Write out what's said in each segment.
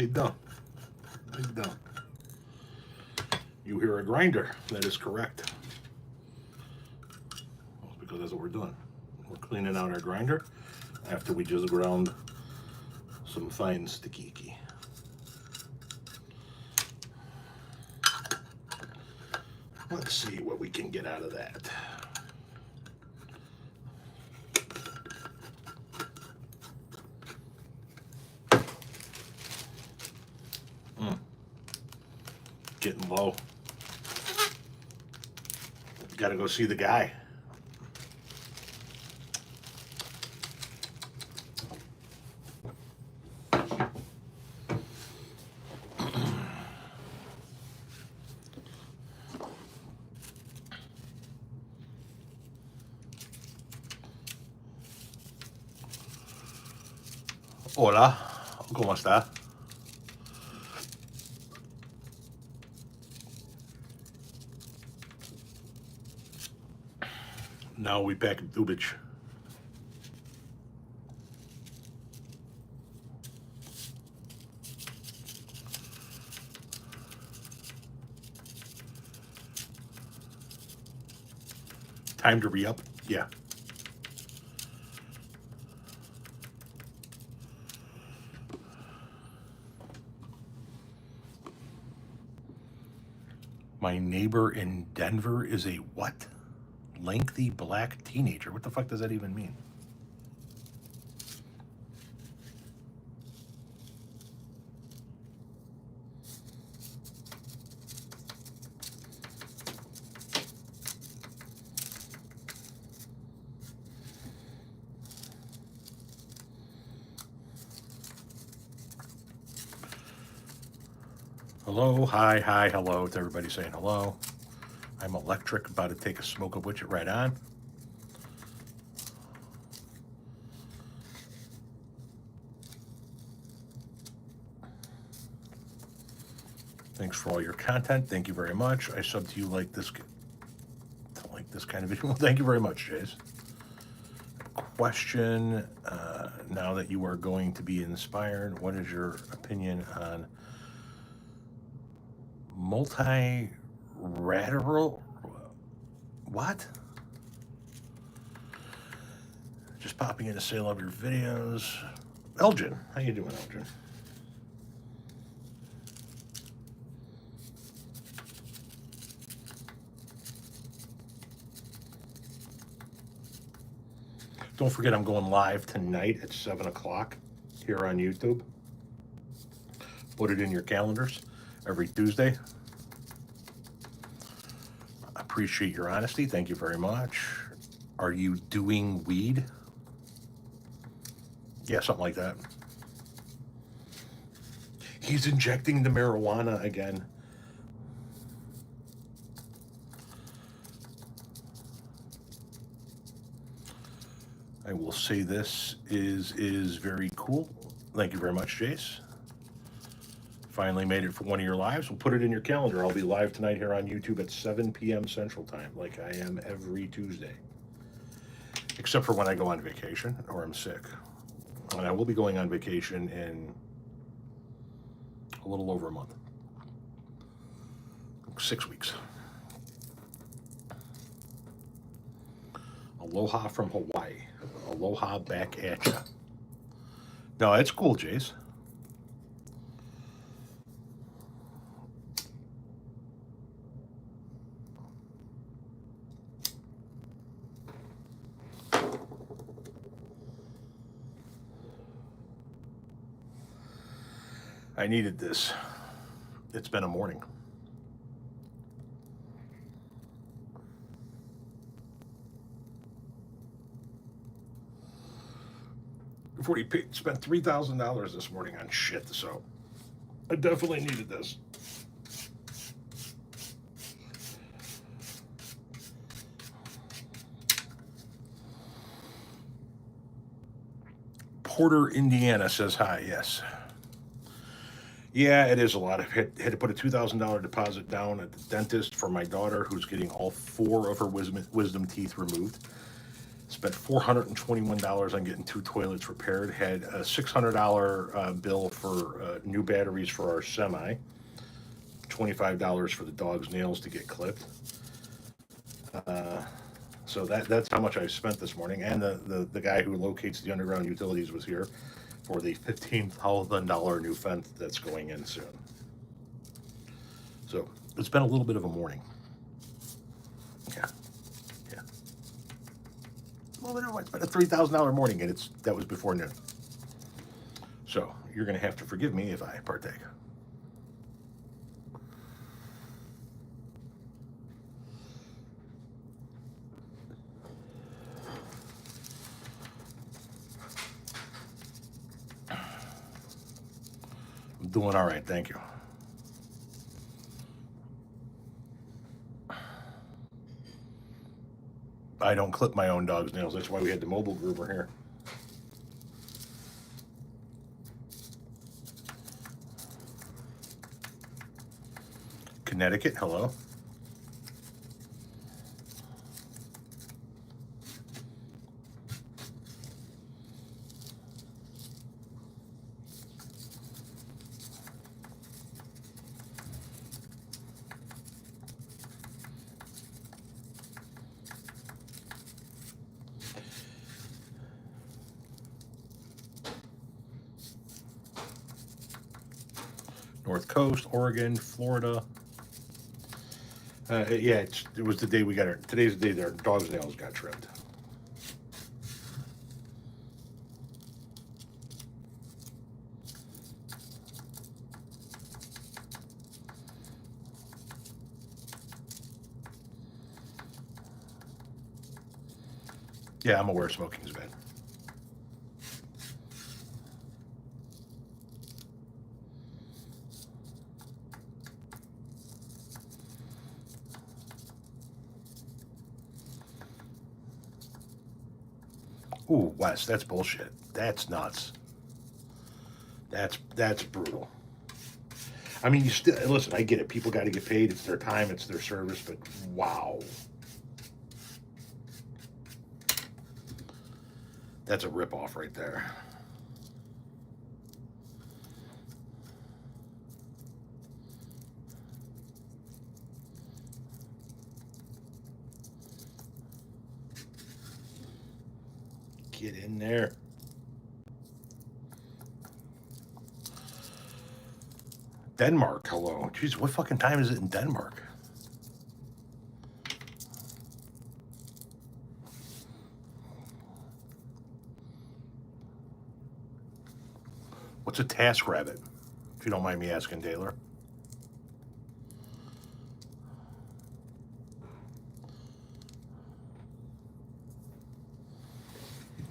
you doing? How you doing? You hear a grinder. That is correct. Well, because that's what we're doing. We're cleaning out our grinder after we just ground some fine stikiki. Let's see what we can get out of that. Getting low. Gotta go see the guy. Hola, ¿cómo está? Now we back at Dubich. Time to re-up? Yeah. My neighbor in Denver is a what? Lengthy black teenager. What the fuck does that even mean? Hello, hi, hello to everybody saying hello. I'm electric, about to take a smoke of which it right on. Thanks for all your content. Thank you very much. I sub to you like this kind of video. Thank you very much, Jace. Question, now that you are going to be inspired, what is your opinion on multilateral? What? Just popping in to say I love your videos. Elgin, how you doing, Elgin? Don't forget I'm going live tonight at 7 o'clock here on YouTube. Put it in your calendars every Tuesday. Appreciate your honesty. Thank you very much. Are you doing weed? Yeah, something like that. He's injecting the marijuana again. I will say this is very cool. Thank you very much, Jace. Finally made it for one of your lives. We'll put it in your calendar. I'll be live tonight here on YouTube at 7 p.m. Central Time, like I am every Tuesday. Except for when I go on vacation or I'm sick. And I will be going on vacation in a little over a month. 6 weeks. Aloha from Hawaii. Aloha back at ya. No, it's cool, Jace. I needed this. It's been a morning. Before he spent $3,000 this morning on shit, so I definitely needed this. Porter, Indiana says hi. Yes. Yeah, it is a lot. I had to put a $2,000 deposit down at the dentist for my daughter, who's getting all 4 of her wisdom teeth removed. Spent $421 on getting 2 toilets repaired. Had a $600 bill for new batteries for our semi. $25 for the dog's nails to get clipped. So that's how much I spent this morning. And the guy who locates the underground utilities was here for the $15,000 new fence that's going in soon. So it's been a little bit of a morning. Yeah. Well, it's been a $3,000 morning, and that was before noon. So you're going to have to forgive me if I partake. I'm doing all right, thank you. I don't clip my own dog's nails. That's why we had the mobile groomer here. Connecticut, hello. North Coast, Oregon, Florida. Yeah, it was the day we got our. Today's the day that our dog's nails got trimmed. Yeah, I'm aware smoking is bad. Ooh, Wes, that's bullshit. That's nuts. That's brutal. I mean, you still listen. I get it. People got to get paid. It's their time. It's their service. But wow, that's a ripoff right there. Get in there. Denmark, hello. Jeez, what fucking time is it in Denmark? What's a task rabbit? If you don't mind me asking, Taylor.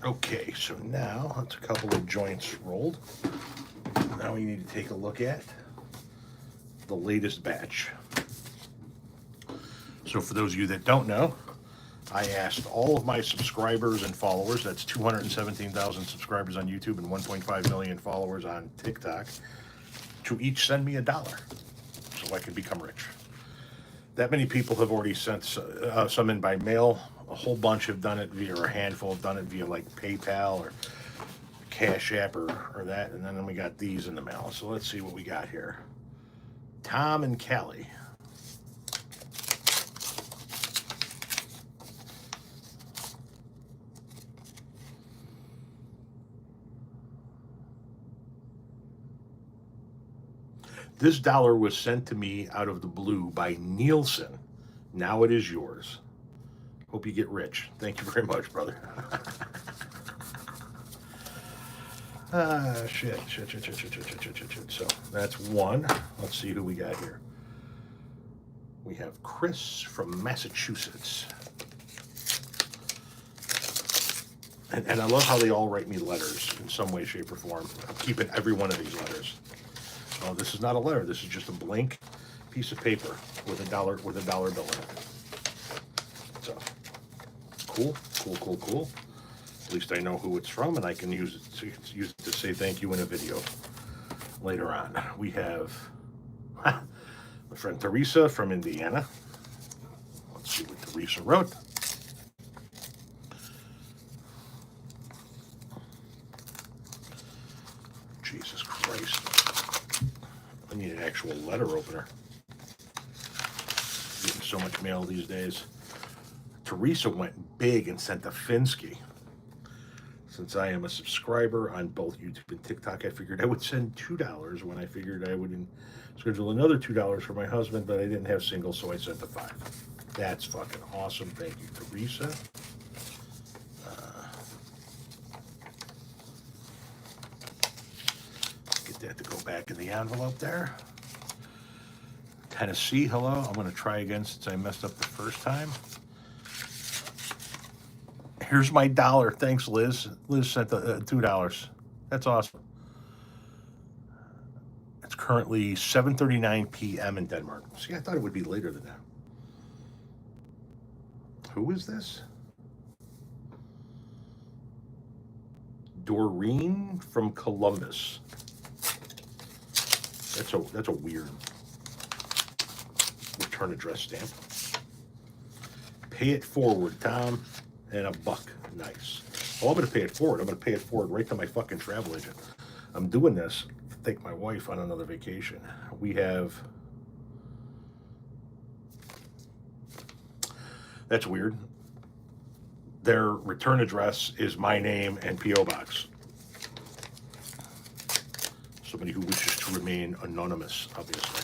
Okay, so now that's a couple of joints rolled. Now we need to take a look at the latest batch. So for those of you that don't know, I asked all of my subscribers and followers, that's 217,000 subscribers on YouTube and 1.5 million followers on TikTok, to each send me $1 so I can become rich. That many people have already sent some in by mail. A whole bunch have done it via, or a handful have done it via like PayPal or CashApp or that. And then we got these in the mail. So let's see what we got here. Tom and Callie. This dollar was sent to me out of the blue by Nielsen. Now it is yours. Hope you get rich. Thank you very much, brother. Shit. So that's one. Let's see who we got here. We have Chris from Massachusetts. And I love how they all write me letters in some way, shape, or form. I'm keeping every one of these letters. Oh, this is not a letter. This is just a blank piece of paper with a dollar bill in it. So cool. At least I know who it's from, and I can use it to say thank you in a video later on. We have my friend Teresa from Indiana. Let's see what Teresa wrote. need an actual letter opener. Getting so much mail these days. Teresa went big and sent a Finsky. Since I am a subscriber on both YouTube and TikTok, I figured I would send $2 when I figured I would schedule another $2 for my husband, but I didn't have singles, so I sent the $5. That's fucking awesome. Thank you, Teresa. Get that to go back in the envelope there. Tennessee, hello. I'm going to try again since I messed up the first time. Here's my $1. Thanks, Liz. Liz sent the $2. That's awesome. It's currently 7:39 p.m. in Denmark. See, I thought it would be later than that. Who is this? Doreen from Columbus. That's a weird return address stamp. Pay it forward, Tom. And $1. Nice. Oh, I'm going to pay it forward. I'm going to pay it forward right to my fucking travel agent. I'm doing this to take my wife on another vacation. We have... That's weird. Their return address is my name and P.O. Box. Somebody who wishes to remain anonymous, obviously.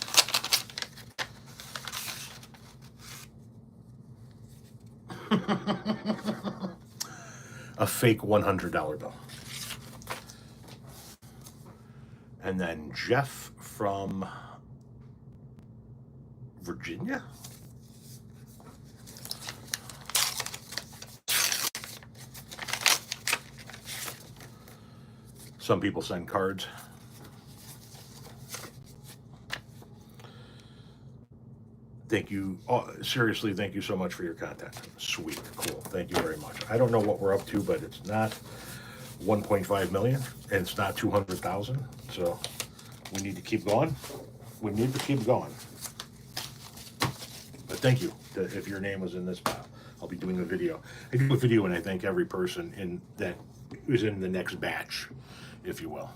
A fake $100 bill. And then Jeff from Virginia. Some people send cards. Thank you. Oh, seriously, thank you so much for your content. Sweet. Cool. Thank you very much. I don't know what we're up to, but it's not 1.5 million and it's not 200,000. So we need to keep going. We need to keep going. But thank you if your name was in this pile. I'll be doing a video. I do a video and I thank every person in that is in the next batch, if you will.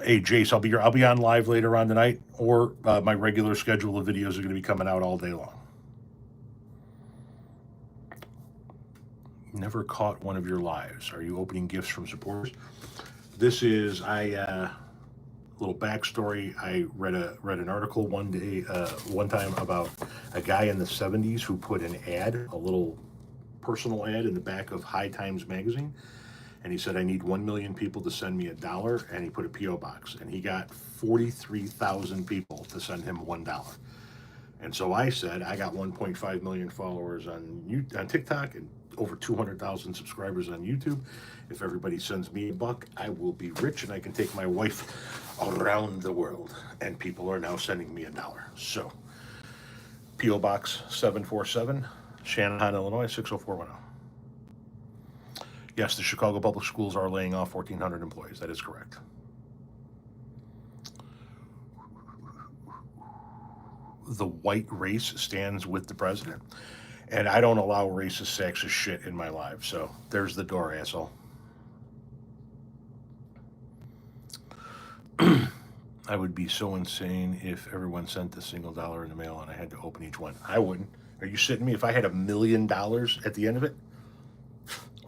Hey, Jace, I'll be on live later on tonight, or my regular schedule of videos are going to be coming out all day long. Never caught one of your lives. Are you opening gifts from supporters? This is little backstory. I read an article one time about a guy in the 70s who put an ad, a little personal ad in the back of High Times magazine. And he said, I need 1 million people to send me $1, and he put a P.O. box. And he got 43,000 people to send him $1. And so I said, I got 1.5 million followers on TikTok and over 200,000 subscribers on YouTube. If everybody sends me $1, I will be rich and I can take my wife around the world. And people are now sending me $1. So, P.O. Box 747, Shanahan, Illinois, 60410. Yes, the Chicago Public Schools are laying off 1,400 employees. That is correct. The white race stands with the president. And I don't allow racist, sexist shit in my life. So there's the door, asshole. I would be so insane if everyone sent a single $1 in the mail and I had to open each one. I wouldn't. Are you shitting me? If I had $1 million at the end of it,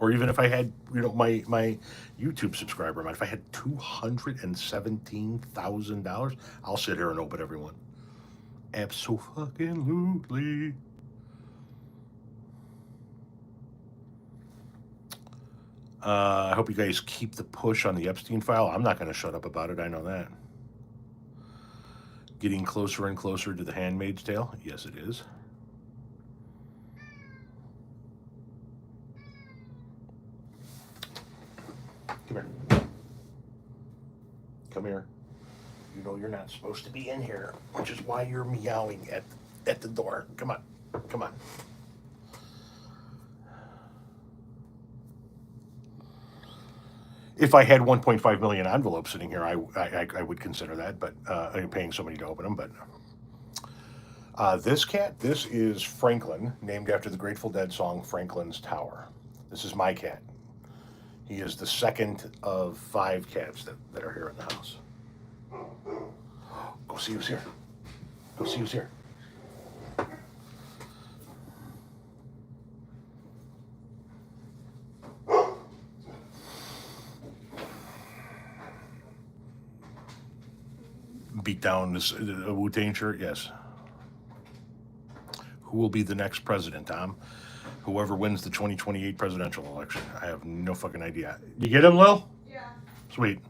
or even if I had, my YouTube subscriber amount, if I had $217,000, I'll sit here and open every one. Abso-fucking-lutely. I hope you guys keep the push on the Epstein file. I'm not going to shut up about it. I know that. Getting closer and closer to The Handmaid's Tale. Yes, it is. Come here. Come here. You know you're not supposed to be in here, which is why you're meowing at the door. Come on. Come on. If I had 1.5 million envelopes sitting here, I would consider that, but I'm paying somebody to open them. But this cat, this is Franklin, named after the Grateful Dead song Franklin's Tower. This is my cat. He is the second of 5 cats that are here in the house. Go see who's here. Go see who's here. Beat down this Wu-Tang shirt, yes. Who will be the next president, Tom? Whoever wins the 2028 presidential election. I have no fucking idea. You get him, Lil? Yeah. Sweet.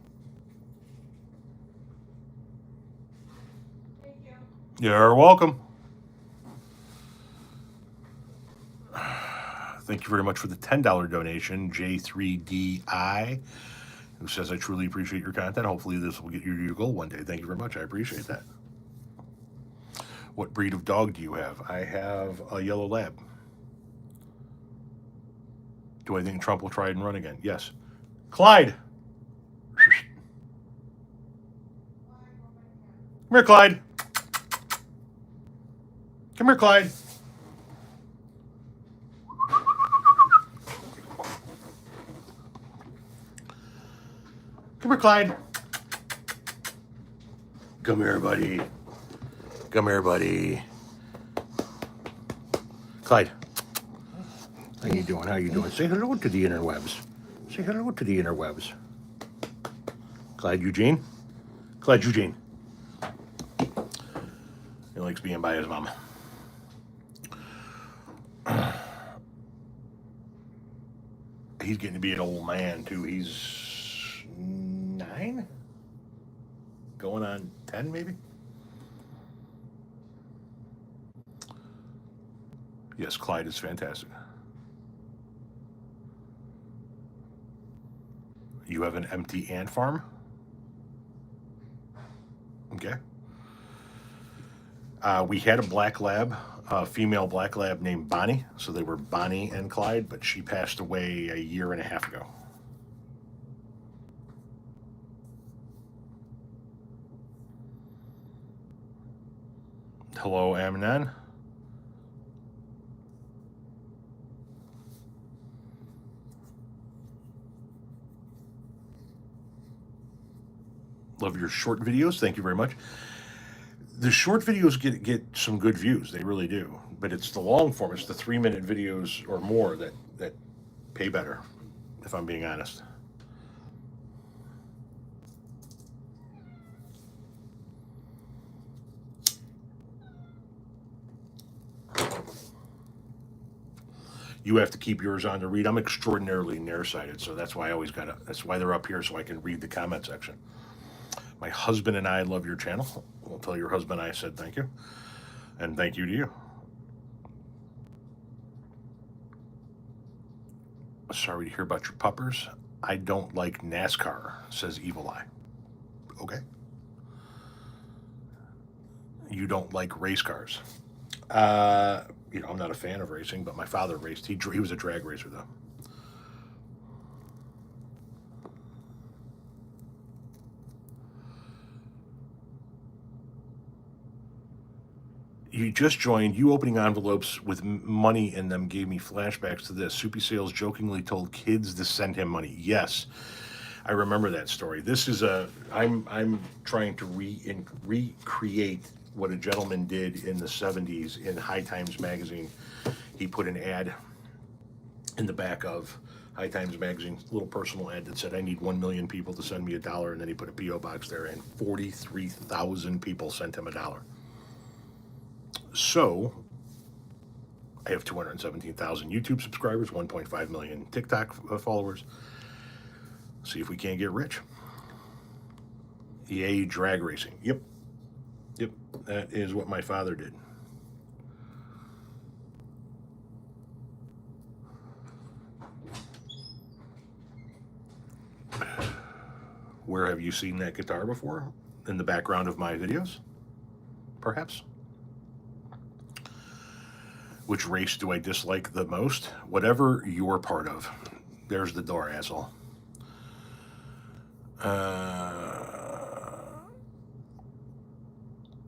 Thank you. You're welcome. Thank you very much for the $10 donation, J3DI, who says, I truly appreciate your content. Hopefully this will get you to your goal one day. Thank you very much. I appreciate that. What breed of dog do you have? I have a yellow lab. Do I think Trump will try and run again? Yes. Clyde. Come here, Clyde. Come here, Clyde. Come here, Clyde. Come here, buddy. Come here, buddy. Clyde. How you doing? How you doing? Say hello to the interwebs. Say hello to the interwebs. Clyde Eugene? Clyde Eugene. He likes being by his mom. He's getting to be an old man, too. He's 9? Going on 10, maybe? Yes, Clyde is fantastic. You have an empty ant farm? Okay. We had a black lab, a female black lab named Bonnie. So they were Bonnie and Clyde, but she passed away a year and a half ago. Hello, Amnon. Love your short videos. Thank you very much. The short videos get some good views. They really do. But it's the long form. It's the 3-minute videos or more that pay better, if I'm being honest. You have to keep yours on to read. I'm extraordinarily nearsighted, so that's why I always that's why they're up here, so I can read the comment section. My husband and I love your channel. We'll tell your husband I said thank you. And thank you to you. Sorry to hear about your puppers. I don't like NASCAR, says Evil Eye. Okay. You don't like race cars. I'm not a fan of racing, but my father raced. He was a drag racer, though. You just joined. You opening envelopes with money in them gave me flashbacks to this. Soupy Sales jokingly told kids to send him money. Yes, I remember that story. This is I'm trying to recreate what a gentleman did in the 70s in High Times magazine. He put an ad in the back of High Times magazine, a little personal ad that said, I need 1 million people to send me $1, and then he put a P.O. box there, and 43,000 people sent him $1. So, I have 217,000 YouTube subscribers, 1.5 million TikTok followers. See if we can't get rich. EA drag racing. Yep. That is what my father did. Where have you seen that guitar before? In the background of my videos? Perhaps. Which race do I dislike the most? Whatever you're part of. There's the door, asshole.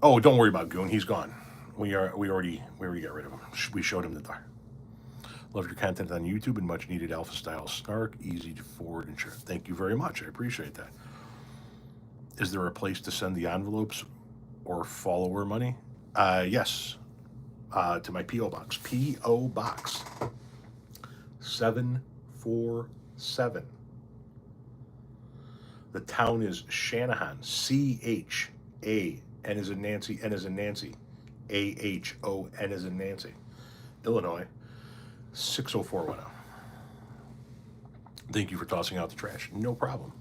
Oh, don't worry about Goon. He's gone. We already got rid of him. We showed him the door. Love your content on YouTube and much needed alpha style snark, easy to forward and share. Thank you very much. I appreciate that. Is there a place to send the envelopes or follower money? Yes. To my P.O. Box. P.O. Box 747. The town is Shanahan. C-H-A. N as in Nancy. N as in Nancy. A-H-O-N as in Nancy. Illinois. 60410. Thank you for tossing out the trash. No problem.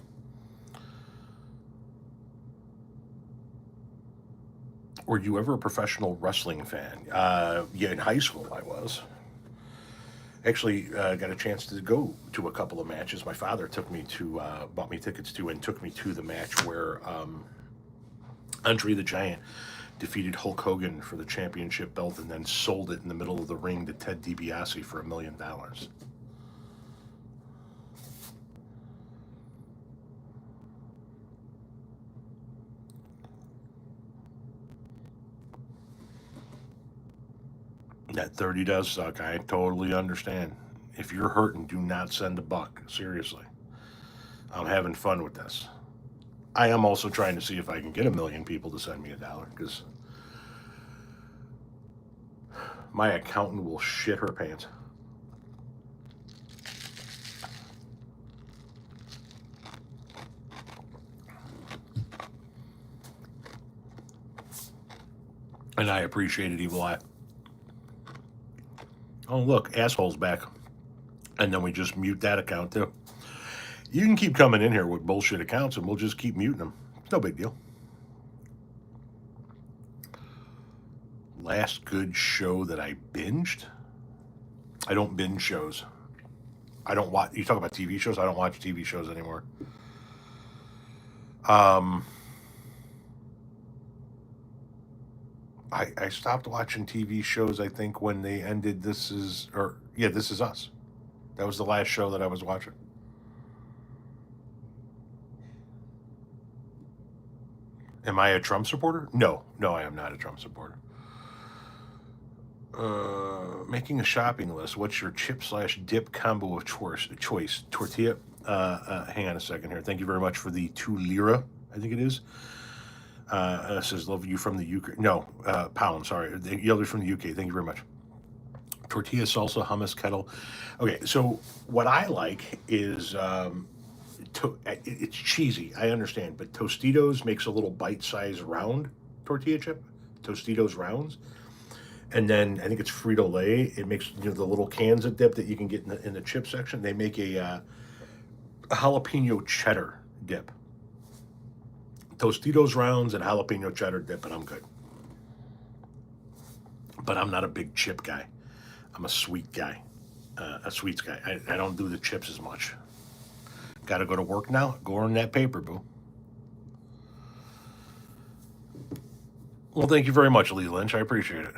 Were you ever a professional wrestling fan? Yeah, in high school I was. Actually, got a chance to go to a couple of matches. My father took me to, bought me tickets to, and took me to the match where Andre the Giant defeated Hulk Hogan for the championship belt and then sold it in the middle of the ring to Ted DiBiase for $1 million. That 30 does suck. I totally understand. If you're hurting, do not send a buck. Seriously. I'm having fun with this. I am also trying to see if I can get 1 million people to send me $1 because my accountant will shit her pants. And I appreciate it, Evil Eye. Oh, look, asshole's back. And then we just mute that account, too. You can keep coming in here with bullshit accounts, and we'll just keep muting them. No big deal. Last good show that I binged? I don't binge shows. I don't watch... You talk about TV shows? I don't watch TV shows anymore. I stopped watching TV shows, I think, when they ended This Is Us. That was the last show that I was watching. Am I a Trump supporter? No, I am not a Trump supporter. Making a shopping list. What's your chip/dip combo of choice? Tortilla? Hang on a second here. Thank you very much for the 2 lira, I think it is. Says, love you from the UK. No, pound, sorry. The other's from the UK. Thank you very much. Tortilla, salsa, hummus, kettle. Okay, so what I like is, it's cheesy, I understand, but Tostitos makes a little bite-sized round tortilla chip. Tostitos rounds. And then I think it's Frito-Lay. It makes the little cans of dip that you can get in the chip section. They make a jalapeno cheddar dip. Tostitos rounds and jalapeno cheddar dip, and I'm good. But I'm not a big chip guy. I'm a sweet guy, a sweets guy. I don't do the chips as much. Got to go to work now. Go earn that paper, boo. Well, thank you very much, Lee Lynch. I appreciate it.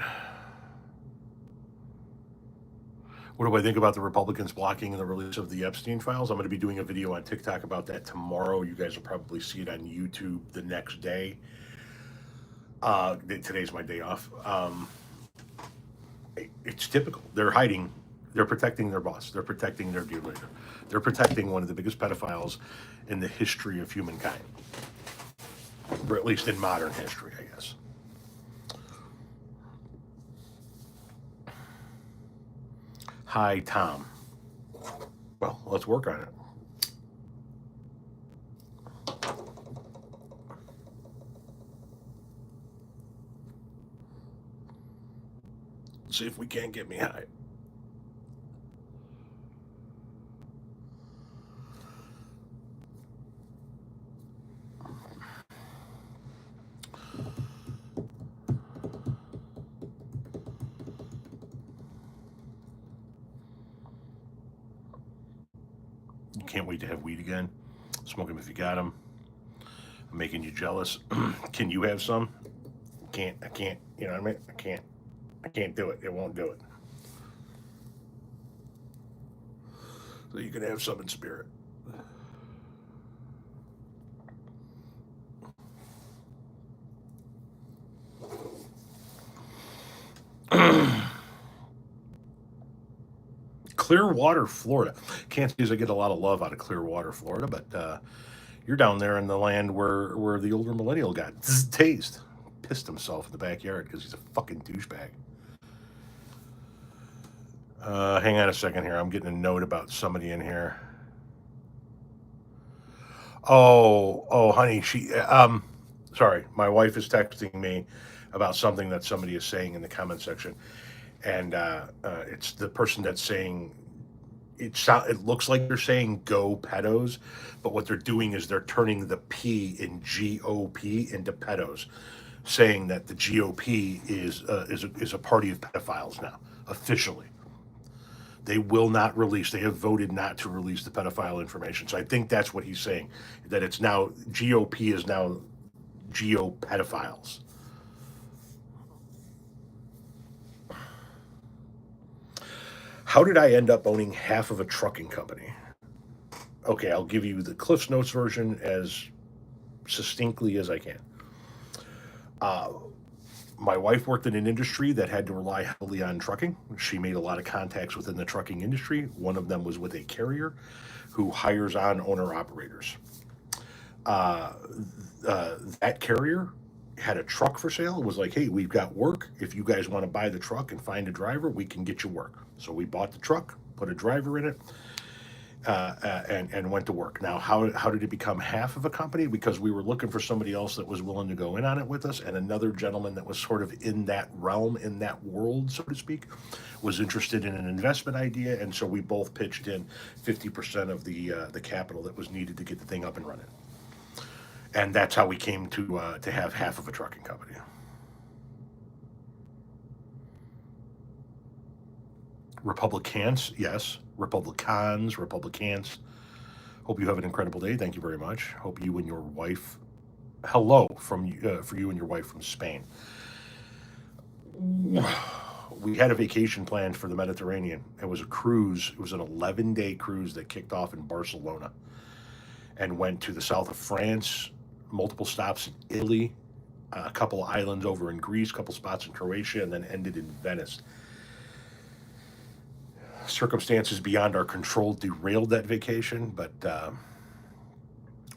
What do I think about the Republicans blocking the release of the Epstein files? I'm going to be doing a video on TikTok about that tomorrow. You guys will probably see it on YouTube the next day. Today's my day off. It's typical. They're hiding. They're protecting their boss. They're protecting their dear leader. They're protecting one of the biggest pedophiles in the history of humankind. Or at least in modern history, I guess. Hi, Tom. Well, let's work on it. See if we can't get me high. Can't wait to have weed again. Smoke them if you got them. I'm making you jealous. Can you have some? I can't, you know what I mean? I can't do it. It won't do it. So you can have some in spirit. Clearwater, Florida. Can't say I get a lot of love out of Clearwater, Florida, but you're down there in the land where the older millennial got tased. pissed himself in the backyard because he's a fucking douchebag. Hang on a second here. I'm getting a note about somebody in here. Oh, honey, sorry, my wife is texting me about something that somebody is saying in the comment section, and it's the person that's saying it looks like they're saying "go pedos," but what they're doing is they're turning the P in GOP into pedos, saying that the GOP is a party of pedophiles now officially. They will not release. They have voted not to release the pedophile information. So I think that's what he's saying. That it's now GOP is now geo pedophiles. How did I end up owning half of a trucking company? Okay, I'll give you the Cliff's Notes version as succinctly as I can. My wife worked in an industry that had to rely heavily on trucking. She made a lot of contacts within the trucking industry. One of them was with a carrier who hires on owner operators. That carrier had a truck for sale. It was like, hey, we've got work. If you guys want to buy the truck and find a driver, we can get you work. So we bought the truck, put a driver in it, and went to work. Now, how did it become half of a company? Because we were looking for somebody else that was willing to go in on it with us, and another gentleman that was sort of in that realm, in that world, so to speak, was interested in an investment idea, and so we both pitched in 50% of the capital that was needed to get the thing up and running. And that's how we came to have half of a trucking company. Republicans, yes. Republicans. Hope you have an incredible day. Thank you very much. Hope you and your wife. Hello from for you and your wife from Spain. We had a vacation planned for the Mediterranean. It was a cruise. It was an 11-day cruise that kicked off in Barcelona and went to the south of France, multiple stops in Italy, a couple of islands over in Greece, a couple spots in Croatia, and then ended in Venice. Circumstances beyond our control derailed that vacation, but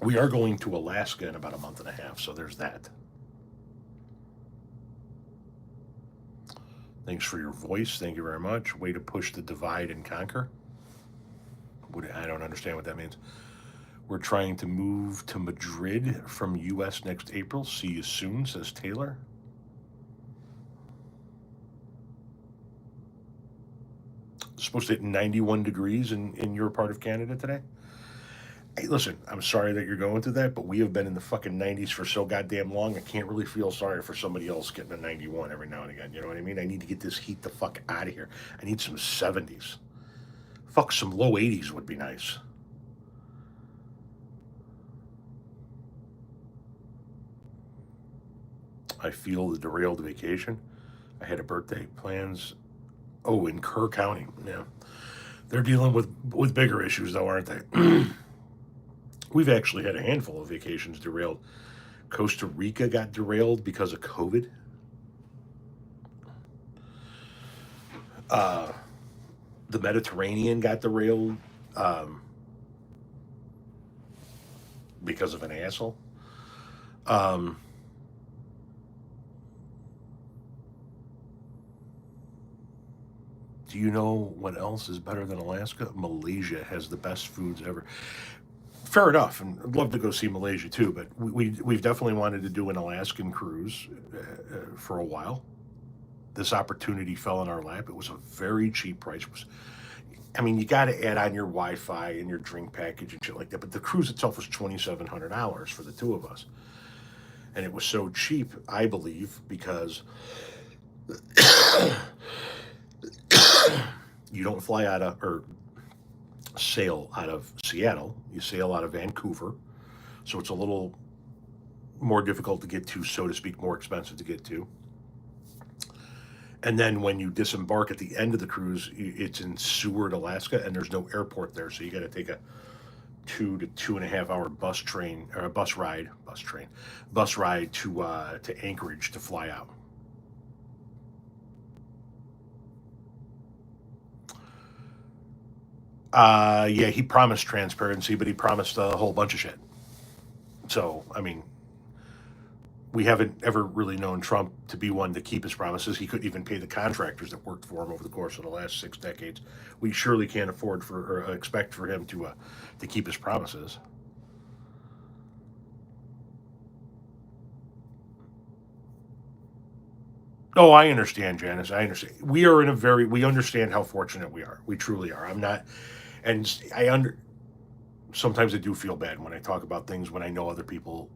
we are going to Alaska in about a month and a half, so there's that. Thanks for your voice. Thank you very much. Way to push the divide and conquer. I don't understand what that means. We're trying to move to Madrid from U.S. next April. See you soon, says Taylor. Supposed to hit 91 degrees in your part of Canada today. Hey, listen, I'm sorry that you're going through that, but we have been in the fucking 90s for so goddamn long. I can't really feel sorry for somebody else getting a 91 every now and again. You know what I mean? I need to get this heat the fuck out of here. I need some 70s. Fuck, some low 80s would be nice. I feel the derailed vacation. I had a birthday plans. Oh, in Kerr County. Yeah. They're dealing with bigger issues, though, aren't they? We've actually had a handful of vacations derailed. Costa Rica got derailed because of COVID. The Mediterranean got derailed because of an asshole. Do you know what else is better than Alaska? Malaysia has the best foods ever. Fair enough, and I'd love to go see Malaysia too, but we've definitely wanted to do an Alaskan cruise for a while. This opportunity fell in our lap. It was a very cheap price. I mean, you got to add on your Wi-Fi and your drink package and shit like that, but the cruise itself was $2,700 for the two of us. And it was so cheap, I believe, because you don't fly out of, or sail out of Seattle. You sail out of Vancouver. So it's a little more difficult to get to, so to speak, more expensive to get to. And then when you disembark at the end of the cruise, it's in Seward, Alaska, and there's no airport there. So you got to take a 2 to 2.5 hour bus ride to Anchorage to fly out. Yeah, he promised transparency, but he promised a whole bunch of shit. So, I mean, we haven't ever really known Trump to be one to keep his promises. He couldn't even pay the contractors that worked for him over the course of the last 6 decades. We surely can't afford for or expect for him to keep his promises. Oh, I understand, Janice. I understand. We understand how fortunate we are. We truly are. I'm not, and sometimes I do feel bad when I talk about things when I know other people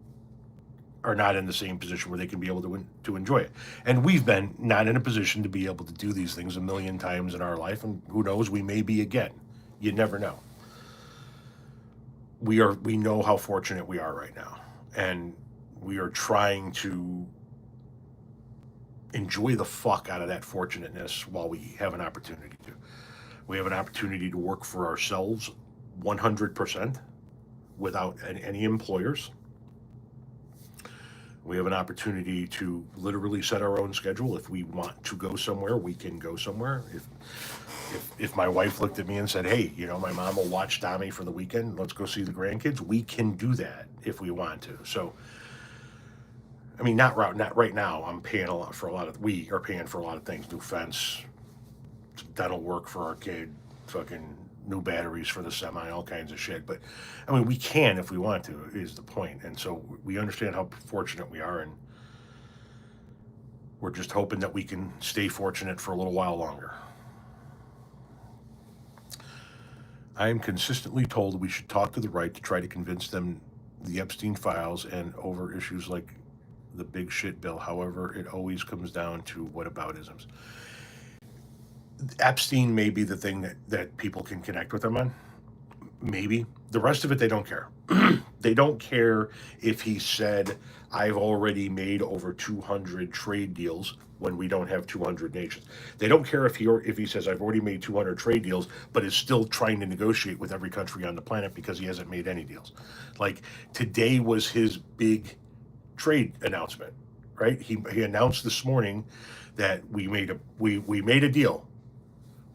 are not in the same position where they can be able to enjoy it. And we've been not in a position to be able to do these things a million times in our life, and who knows, we may be again. You never know. We know how fortunate we are right now, and we are trying to enjoy the fuck out of that fortunateness while we have an opportunity to. We have an opportunity to work for ourselves 100% without any employers. We have an opportunity to literally set our own schedule. If we want to go somewhere, we can go somewhere. If my wife looked at me and said, "Hey, my mom will watch Tommy for the weekend. Let's go see the grandkids," we can do that if we want to. So, I mean, not right now. I'm paying a lot for a lot of. We are paying for a lot of things: new fence, dental work for our kid, fucking new batteries for the semi, all kinds of shit. But I mean, we can if we want to, is the point. And so we understand how fortunate we are, and we're just hoping that we can stay fortunate for a little while longer. I am consistently told we should talk to the right to try to convince them the Epstein files and over issues like the big shit bill. However, it always comes down to whataboutisms. Epstein may be the thing that people can connect with them on. Maybe. The rest of it, they don't care. They don't care if he said, "I've already made over 200 trade deals," when we don't have 200 nations. They don't care if he says, "I've already made 200 trade deals," but is still trying to negotiate with every country on the planet because he hasn't made any deals. Like, today was his big trade announcement, right? He announced this morning that we made a deal.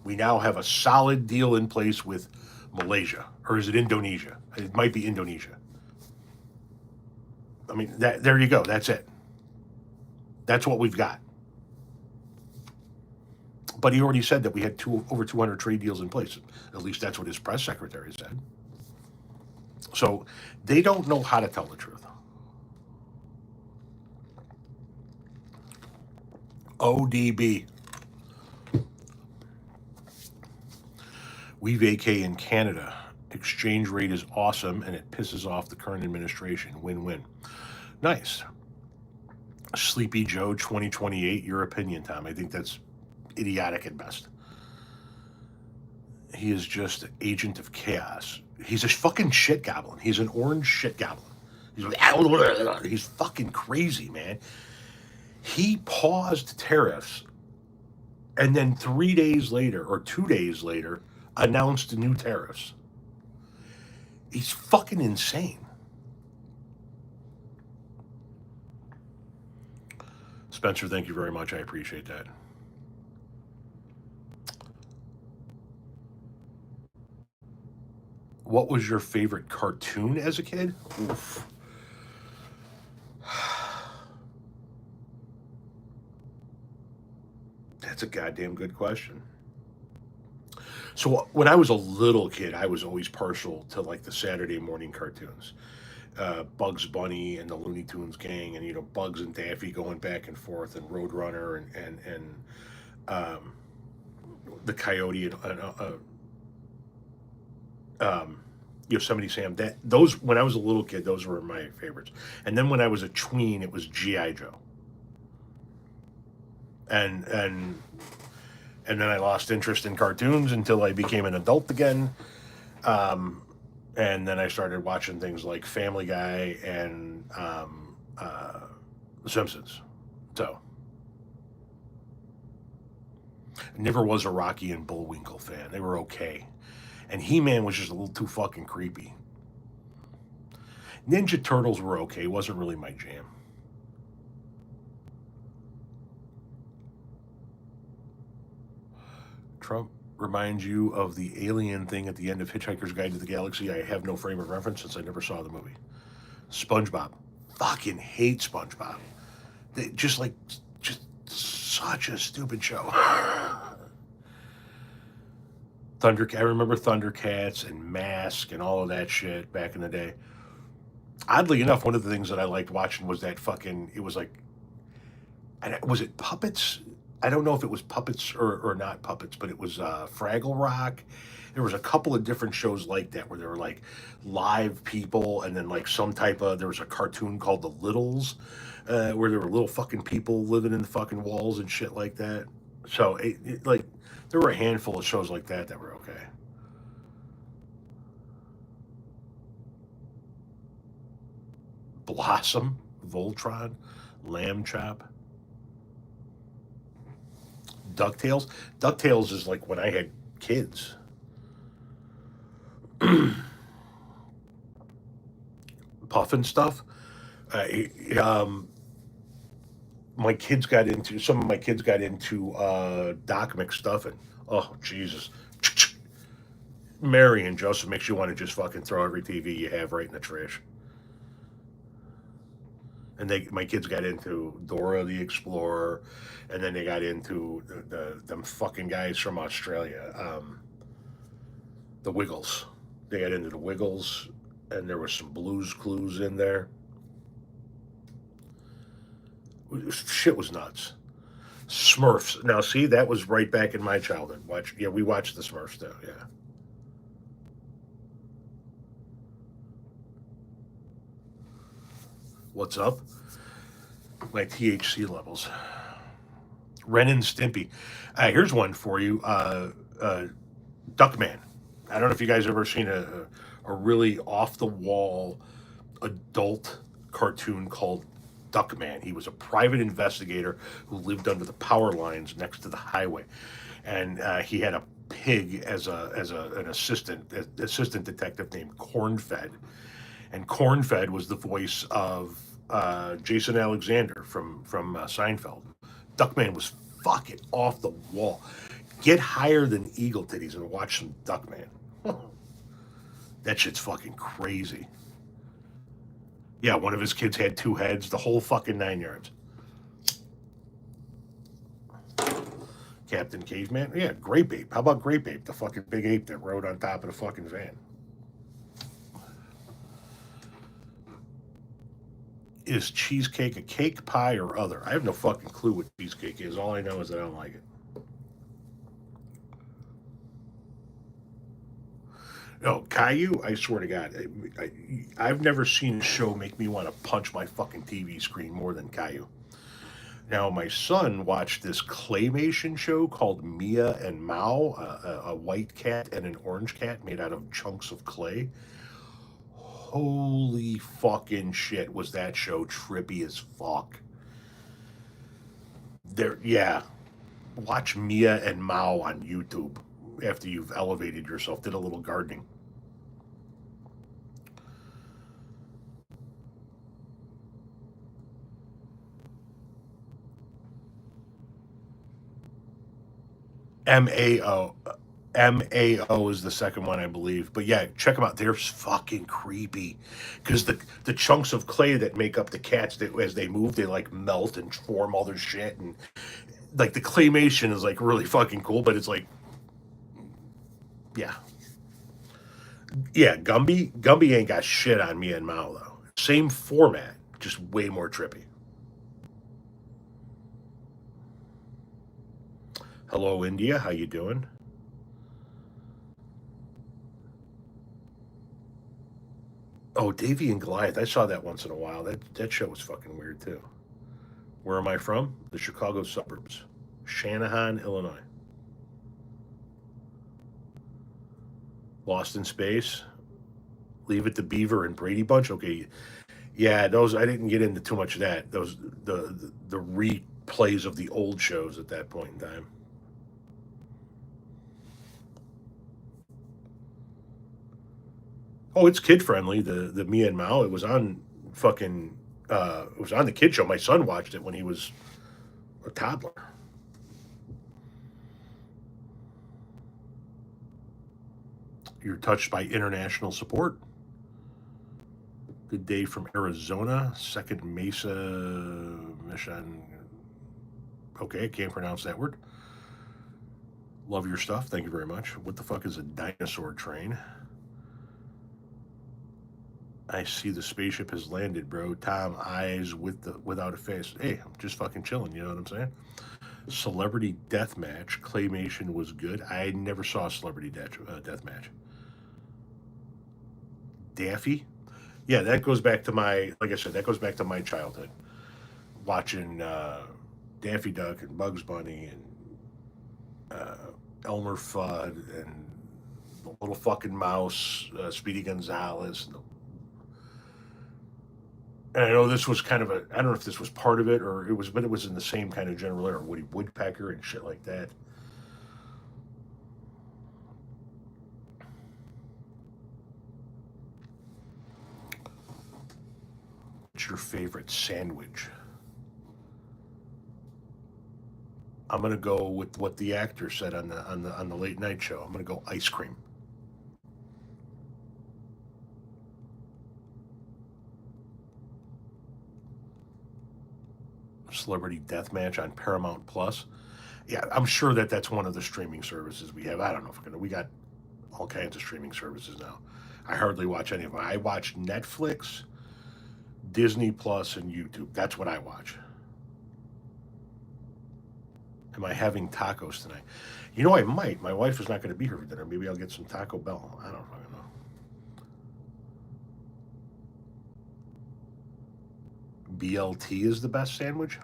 We now have a solid deal in place with Malaysia, or is it Indonesia? It might be Indonesia. I mean, there you go. That's it. That's what we've got. But he already said that we had over 200 trade deals in place. At least that's what his press secretary said. So they don't know how to tell the truth. ODB. We vacay in Canada. Exchange rate is awesome, and it pisses off the current administration. Win-win. Nice. Sleepy Joe 2028. Your opinion, Tom? I think that's idiotic at best. He is just an agent of chaos. He's a fucking shit goblin. He's an orange shit goblin. He's fucking crazy, man. He paused tariffs, and then 3 days later, or 2 days later, announced new tariffs. He's fucking insane. Spencer, thank you very much. I appreciate that. What was your favorite cartoon as a kid? Oof. That's a goddamn good question. So when I was a little kid, I was always partial to like the Saturday morning cartoons. Bugs Bunny and the Looney Tunes gang, and Bugs and Daffy going back and forth, and Roadrunner and the Coyote and Yosemite Sam. Those, when I was a little kid, those were my favorites. And then when I was a tween, it was GI Joe. And then I lost interest in cartoons until I became an adult again. And then I started watching things like Family Guy and The Simpsons. So, I never was a Rocky and Bullwinkle fan. They were okay. And He-Man was just a little too fucking creepy. Ninja Turtles were okay. It wasn't really my jam. Trump reminds you of the alien thing at the end of Hitchhiker's Guide to the Galaxy. I have no frame of reference since I never saw the movie. SpongeBob. fucking hate SpongeBob. They just such a stupid show. I remember Thundercats and Mask and all of that shit back in the day. Oddly enough, one of the things that I liked watching was that fucking. It was like, was it puppets? I don't know if it was puppets or not puppets, but it was Fraggle Rock. There was a couple of different shows like that where there were like live people, and then like some type of, there was a cartoon called The Littles, where there were little fucking people living in the fucking walls and shit like that. So like there were a handful of shows like that that were okay. Blossom, Voltron, Lamb Chop, DuckTales. DuckTales is like when I had kids. Puffin stuff. Um, my kids got into some of my kids got into Doc McStuffin. Oh Jesus, Mary and Joseph makes you want to just fucking throw every TV you have right in the trash. And my kids got into Dora the Explorer, and then they got into them fucking guys from Australia, the Wiggles. They got into the Wiggles, and there was some Blues Clues in there. Shit was nuts. Smurfs. Now, see, that was right back in my childhood. We watched the Smurfs too. Yeah. What's up? My THC levels. Ren and Stimpy. Here's one for you. Duckman. I don't know if you guys ever seen a really off the wall adult cartoon called Duckman. He was a private investigator who lived under the power lines next to the highway, and he had a pig as an assistant detective named Cornfed, and Cornfed was the voice of Jason Alexander from Seinfeld. Duckman was fucking off the wall. Get higher than eagle titties and watch some Duckman. That shit's fucking crazy. Yeah, one of his kids had two heads, the whole fucking 9 yards. Captain Caveman? Yeah, Grape Ape. How about Grape Ape, the fucking big ape that rode on top of the fucking van? Is cheesecake a cake, pie, or other? I have no fucking clue what cheesecake is. All I know is that I don't like it. No, Caillou, I swear to God, I've never seen a show make me want to punch my fucking TV screen more than Caillou. Now, my son watched this claymation show called Mia and Mao, a white cat and an orange cat made out of chunks of clay. Holy fucking shit, was that show trippy as fuck. Yeah. Watch Mia and Mao on YouTube after you've elevated yourself, did a little gardening. MAO. MAO is the second one, I believe. But yeah, check them out. They're fucking creepy. Because the chunks of clay that make up the cats, as they move, they like melt and form all their shit. And like the claymation is like really fucking cool, but it's like, yeah. Yeah, Gumby ain't got shit on me and Mao, though. Same format, just way more trippy. Hello, India. How you doing? Oh, Davy and Goliath. I saw that once in a while. That show was fucking weird too. Where am I from? The Chicago suburbs. Shanahan, Illinois. Lost in Space. Leave It to Beaver and Brady Bunch. Okay. Yeah, those I didn't get into too much of that. Those the replays of the old shows at that point in time. Oh, it's kid friendly. The Me and Mao. It was on fucking. It was on the kid show. My son watched it when he was a toddler. You're touched by international support. Good day from Arizona. Second Mesa Mission. Okay, can't pronounce that word. Love your stuff. Thank you very much. What the fuck is a dinosaur train? I see the spaceship has landed, bro. Tom, eyes without a face. Hey, I'm just fucking chilling. You know what I'm saying? Celebrity death match. Claymation was good. I never saw a celebrity death match. Daffy? Yeah, that goes back to my, like I said, that goes back to my childhood. Watching Daffy Duck and Bugs Bunny and Elmer Fudd and the little fucking mouse, Speedy Gonzales. And I know this was kind of a, I don't know if this was part of it or it was, but it was in the same kind of general era. Woody Woodpecker and shit like that. What's your favorite sandwich? I'm gonna go with what the actor said on the late night show. I'm gonna go ice cream. Celebrity Deathmatch on Paramount Plus. Yeah, I'm sure that that's one of the streaming services we have. I don't know if we're gonna. We got all kinds of streaming services now. I hardly watch any of them. I watch Netflix, Disney Plus, and YouTube. That's what I watch. Am I having tacos tonight? You know, I might. My wife is not going to be here for dinner. Maybe I'll get some Taco Bell. I don't fucking know. BLT is the best sandwich?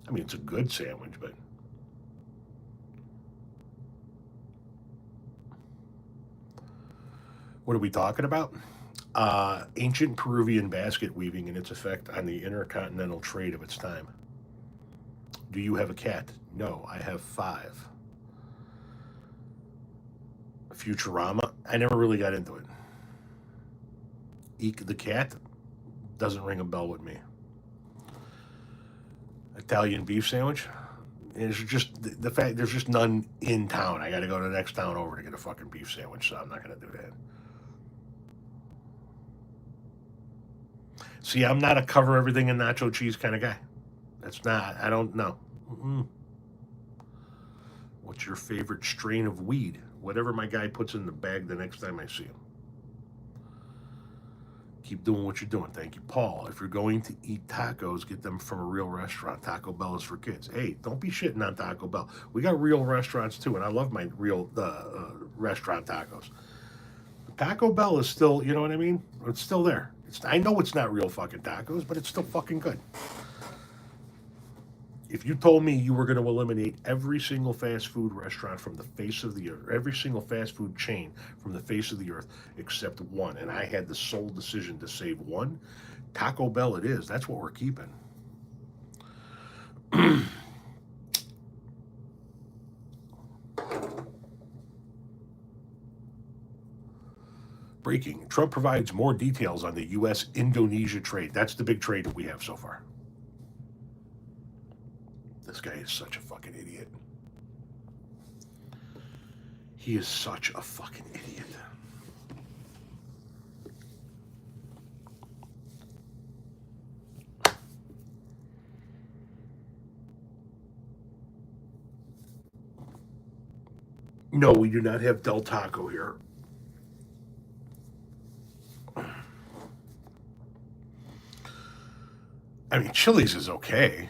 I mean, it's a good sandwich, but. What are we talking about? Ancient Peruvian basket weaving and its effect on the intercontinental trade of its time. Do you have a cat? No, I have 5. Futurama? I never really got into it. Eek the cat? Doesn't ring a bell with me. Italian beef sandwich? It's just the fact there's just none in town. I got to go to the next town over to get a fucking beef sandwich, so I'm not going to do that. See, I'm not a cover everything in nacho cheese kind of guy. That's not, I don't know. What's your favorite strain of weed? Whatever my guy puts in the bag the next time I see him. Keep doing what you're doing. Thank you, Paul. If you're going to eat tacos, get them from a real restaurant. Taco Bell is for kids. Hey, don't be shitting on Taco Bell. We got real restaurants too, and I love my real restaurant tacos. Taco Bell is still, you know what I mean? It's still there. I know it's not real fucking tacos, but it's still fucking good. If you told me you were going to eliminate every single fast food restaurant from the face of the earth, every single fast food chain from the face of the earth except one, and I had the sole decision to save one, Taco Bell it is. That's what we're keeping. Breaking. Trump provides more details on the U.S.-Indonesia trade. That's the big trade that we have so far. This guy is such a fucking idiot. He is such a fucking idiot. No, we do not have Del Taco here. I mean, Chili's is okay.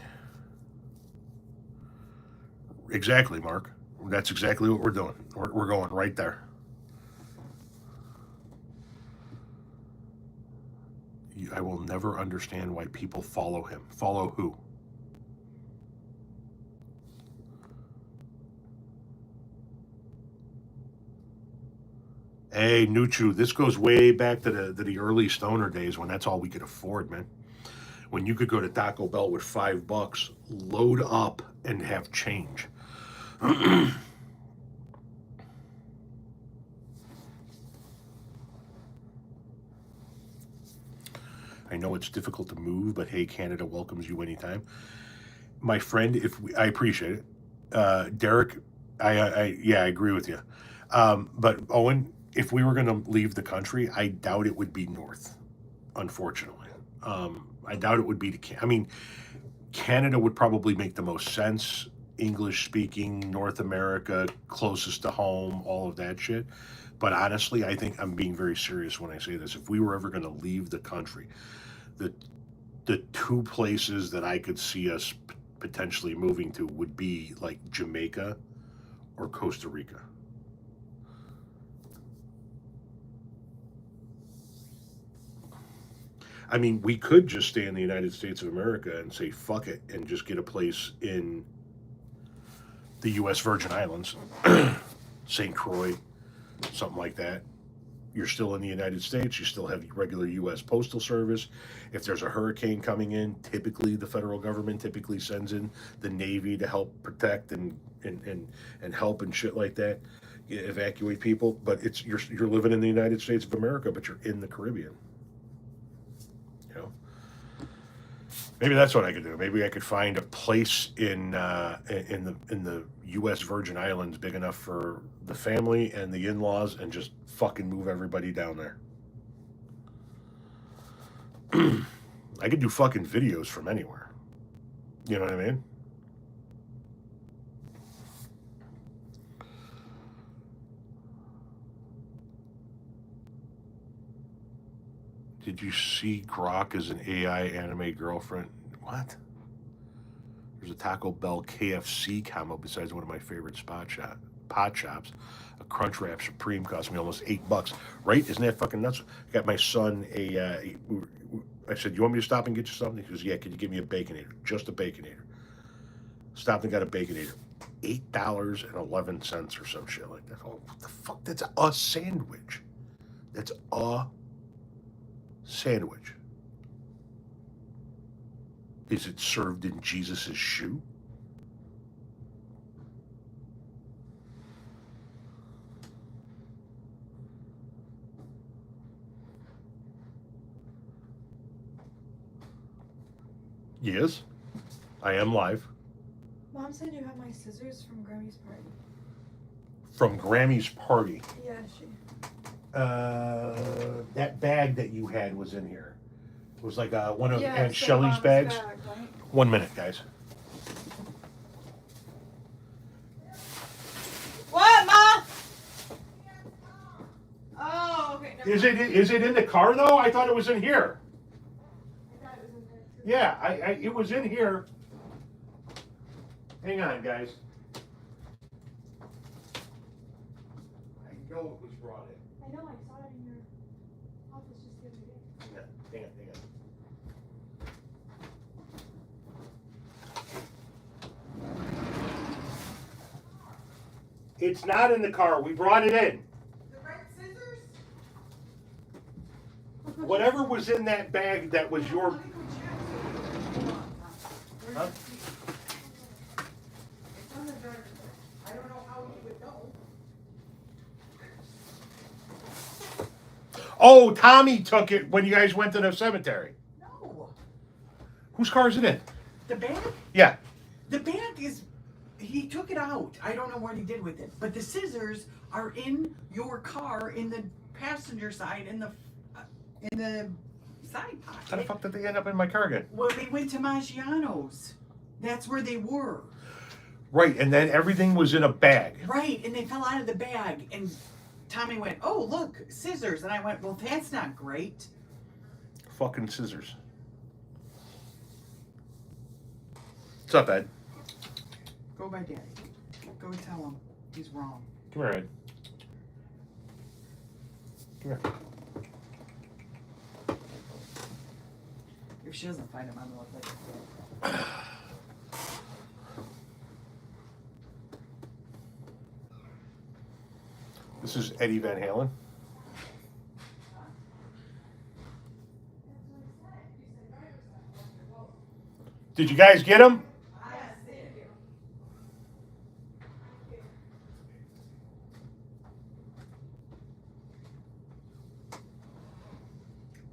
Exactly, Mark. That's exactly what we're doing. We're going right there. I will never understand why people follow him. Follow who? Hey, Nuchu, this goes way back to the early stoner days when that's all we could afford, man. When you could go to Taco Bell with $5, load up, and have change. I know it's difficult to move, but hey, Canada welcomes you anytime. My friend, I appreciate it. Derek, yeah, I agree with you. But Owen, if we were going to leave the country, I doubt it would be north, unfortunately. I doubt it would be to. I mean, Canada would probably make the most sense. English speaking, North America, closest to home, all of that shit. But honestly, I think I'm being very serious when I say this. If we were ever going to leave the country, the the two places that I could see us potentially moving to would be like Jamaica or Costa Rica. I mean, we could just stay in the United States of America and say fuck it and just get a place in the U.S. Virgin Islands, St. Croix, something like that. You're still in the United States. You still have regular U.S. Postal Service. If there's a hurricane coming in, typically the federal government typically sends in the Navy to help protect and help and shit like that, evacuate people. But it's you're living in the United States of America, but you're in the Caribbean. You know, maybe that's what I could do. Maybe I could find a place in the U.S. Virgin Islands big enough for the family and the in-laws, and just fucking move everybody down there. I could do fucking videos from anywhere. You know what I mean? Did you see Grok as an AI anime girlfriend? What? There's a Taco Bell KFC combo besides one of my favorite pot shops. A Crunchwrap Supreme cost me almost $8. Right? Isn't that fucking nuts? I got my son I said, you want me to stop and get you something? He goes, yeah, could you give me a Baconator? Just a Baconator. Stopped and got a Baconator. $8.11 or some shit like that. Oh, what the fuck? That's a sandwich. That's a sandwich. Is it served in Jesus' shoe? Yes, I am live. Mom said you have my scissors from Grammy's party. From Grammy's party. Yeah, she. That bag that you had was in here. It was like one of Yeah, Aunt so Shelley's Mom's bags. bag, right? 1 minute, guys. What, Ma? Oh, okay. Never mind. Is it in the car though? I thought it was in here. I thought it was in there too. Yeah, it was in here. Hang on, guys. I know it was brought in. I know, I saw it in your office just the other day. Hang on. It's not in the car. We brought it in. The red scissors? Whatever was in that bag that was your. Let me go check. Hold on. Where's Huh? the key? It's on the driver's side. I don't know how he would know. Oh, Tommy took it when you guys went to the cemetery. No. Whose car is it in? The bag? Yeah. The bag is, he took it out. I don't know what he did with it. But the scissors are in your car, in the passenger side, in the side How the pocket. fuck did they end up in my car again? Well, they went to Maggiano's. That's where they were. Right, and then everything was in a bag. Right, and they fell out of the bag. And Tommy went, oh, look, scissors. And I went, well, that's not great. Fucking scissors. What's up, Ed? Go by Daddy. Go tell him he's wrong. Come here, Ed. Come here. If she doesn't find him, I'm going to look like a kid. This is Eddie Van Halen. Did you guys get him?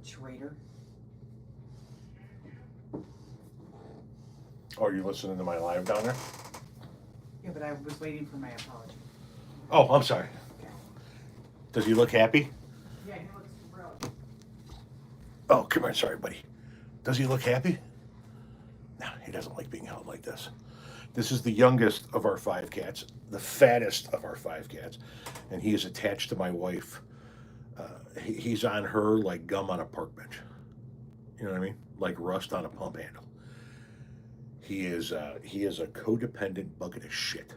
Traitor. Oh, are you listening to my live down there? Yeah, but I was waiting for my apology. Oh, I'm sorry. Does he look happy? Yeah, he looks thrilled. Oh, come here. Sorry, buddy. Does he look happy? No, he doesn't like being held like this. This is the youngest of our 5 cats, the fattest of our 5 cats, and he is attached to my wife. He's on her like gum on a park bench. You know what I mean? Like rust on a pump handle. He is a codependent bucket of shit.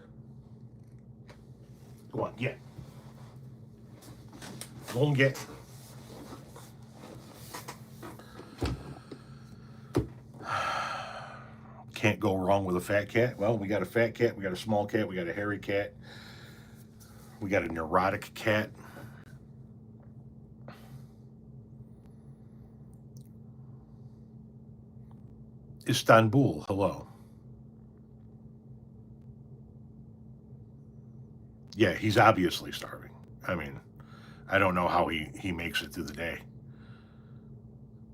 Go on, get. Go and get. Can't go wrong with a fat cat. Well, we got a fat cat, we got a small cat, we got a hairy cat, we got a neurotic cat. Istanbul, hello. Yeah, he's obviously starving. I mean, I don't know how he makes it through the day.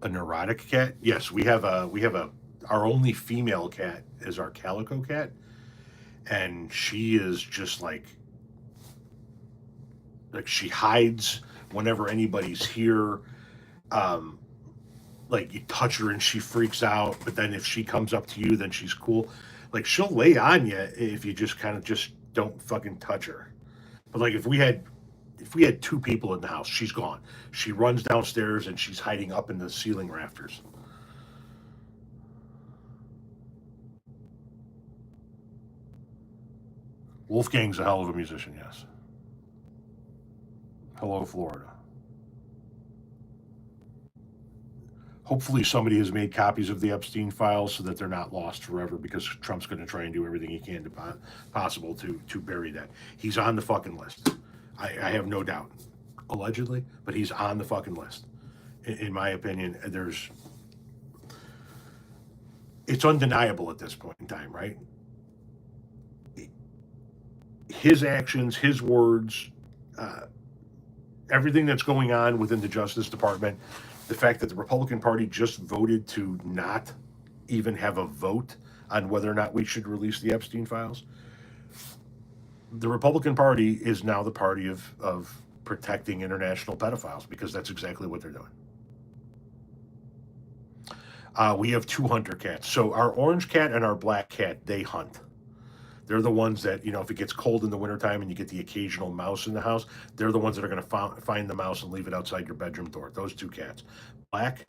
A neurotic cat? Yes, we have a our only female cat is our calico cat, and she is just like she hides whenever anybody's here. Um, like you touch her and she freaks out, but then if she comes up to you, then she's cool. Like she'll lay on you if you just kind of just don't fucking touch her. But like if we had 2 people in the house, she's gone. She runs downstairs and she's hiding up in the ceiling rafters. Wolfgang's a hell of a musician, yes. Hello, Florida. Hopefully somebody has made copies of the Epstein files so that they're not lost forever, because Trump's going to try and do everything he can possible to bury that. He's on the fucking list. I have no doubt. Allegedly, but he's on the fucking list. In my opinion, it's undeniable at this point in time, right? His actions, his words, everything that's going on within the Justice Department, the fact that the Republican Party just voted to not even have a vote on whether or not we should release the Epstein files. The Republican Party is now the party of protecting international pedophiles, because that's exactly what they're doing. We have 2 hunter cats. So our orange cat and our black cat, they hunt. They're the ones that, if it gets cold in the wintertime and you get the occasional mouse in the house, they're the ones that are going to find the mouse and leave it outside your bedroom door. Those 2 cats, black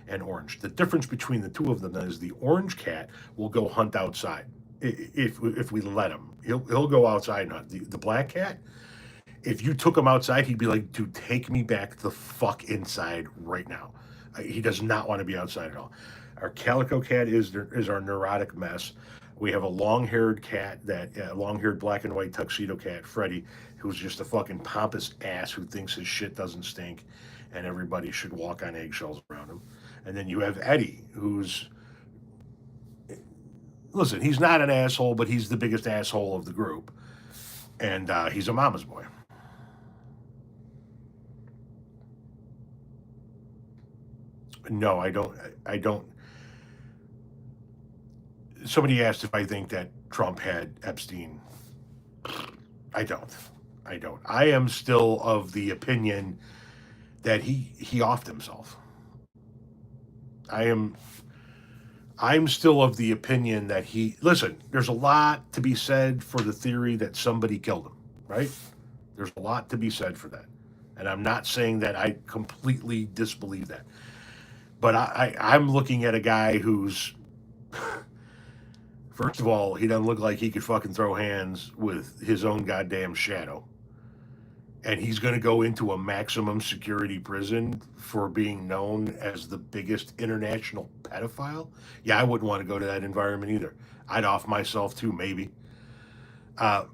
and orange. The difference between the 2 of them is the orange cat will go hunt outside if we let him. He'll go outside and hunt. The black cat, if you took him outside, he'd be like, dude, take me back the fuck inside right now. He does not want to be outside at all. Our calico cat is our neurotic mess. We have a long-haired cat, long-haired black and white tuxedo cat, Freddie, who's just a fucking pompous ass who thinks his shit doesn't stink and everybody should walk on eggshells around him. And then you have Eddie, listen, he's not an asshole, but he's the biggest asshole of the group. And he's a mama's boy. No, I don't. Somebody asked if I think that Trump had Epstein. I don't. I am still of the opinion that he offed himself. I'm still of the opinion that listen, there's a lot to be said for the theory that somebody killed him, right? There's a lot to be said for that. And I'm not saying that I completely disbelieve that. But I'm looking at a guy who's, first of all, he doesn't look like he could fucking throw hands with his own goddamn shadow. And he's going to go into a maximum security prison for being known as the biggest international pedophile. Yeah, I wouldn't want to go to that environment either. I'd off myself too, maybe. I'm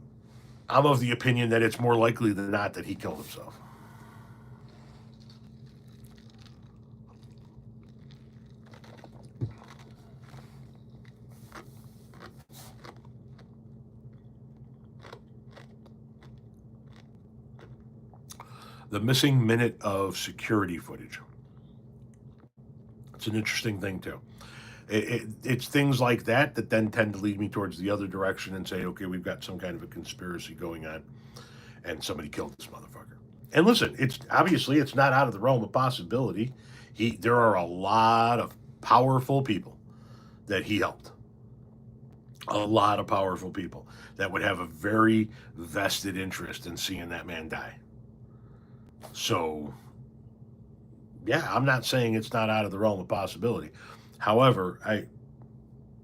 of the opinion that it's more likely than not that he killed himself. The missing minute of security footage. It's an interesting thing, too. It's things like that then tend to lead me towards the other direction and say, okay, we've got some kind of a conspiracy going on and somebody killed this motherfucker. And listen, it's not out of the realm of possibility. There are a lot of powerful people that he helped. A lot of powerful people that would have a very vested interest in seeing that man die. So, yeah, I'm not saying it's not out of the realm of possibility. However,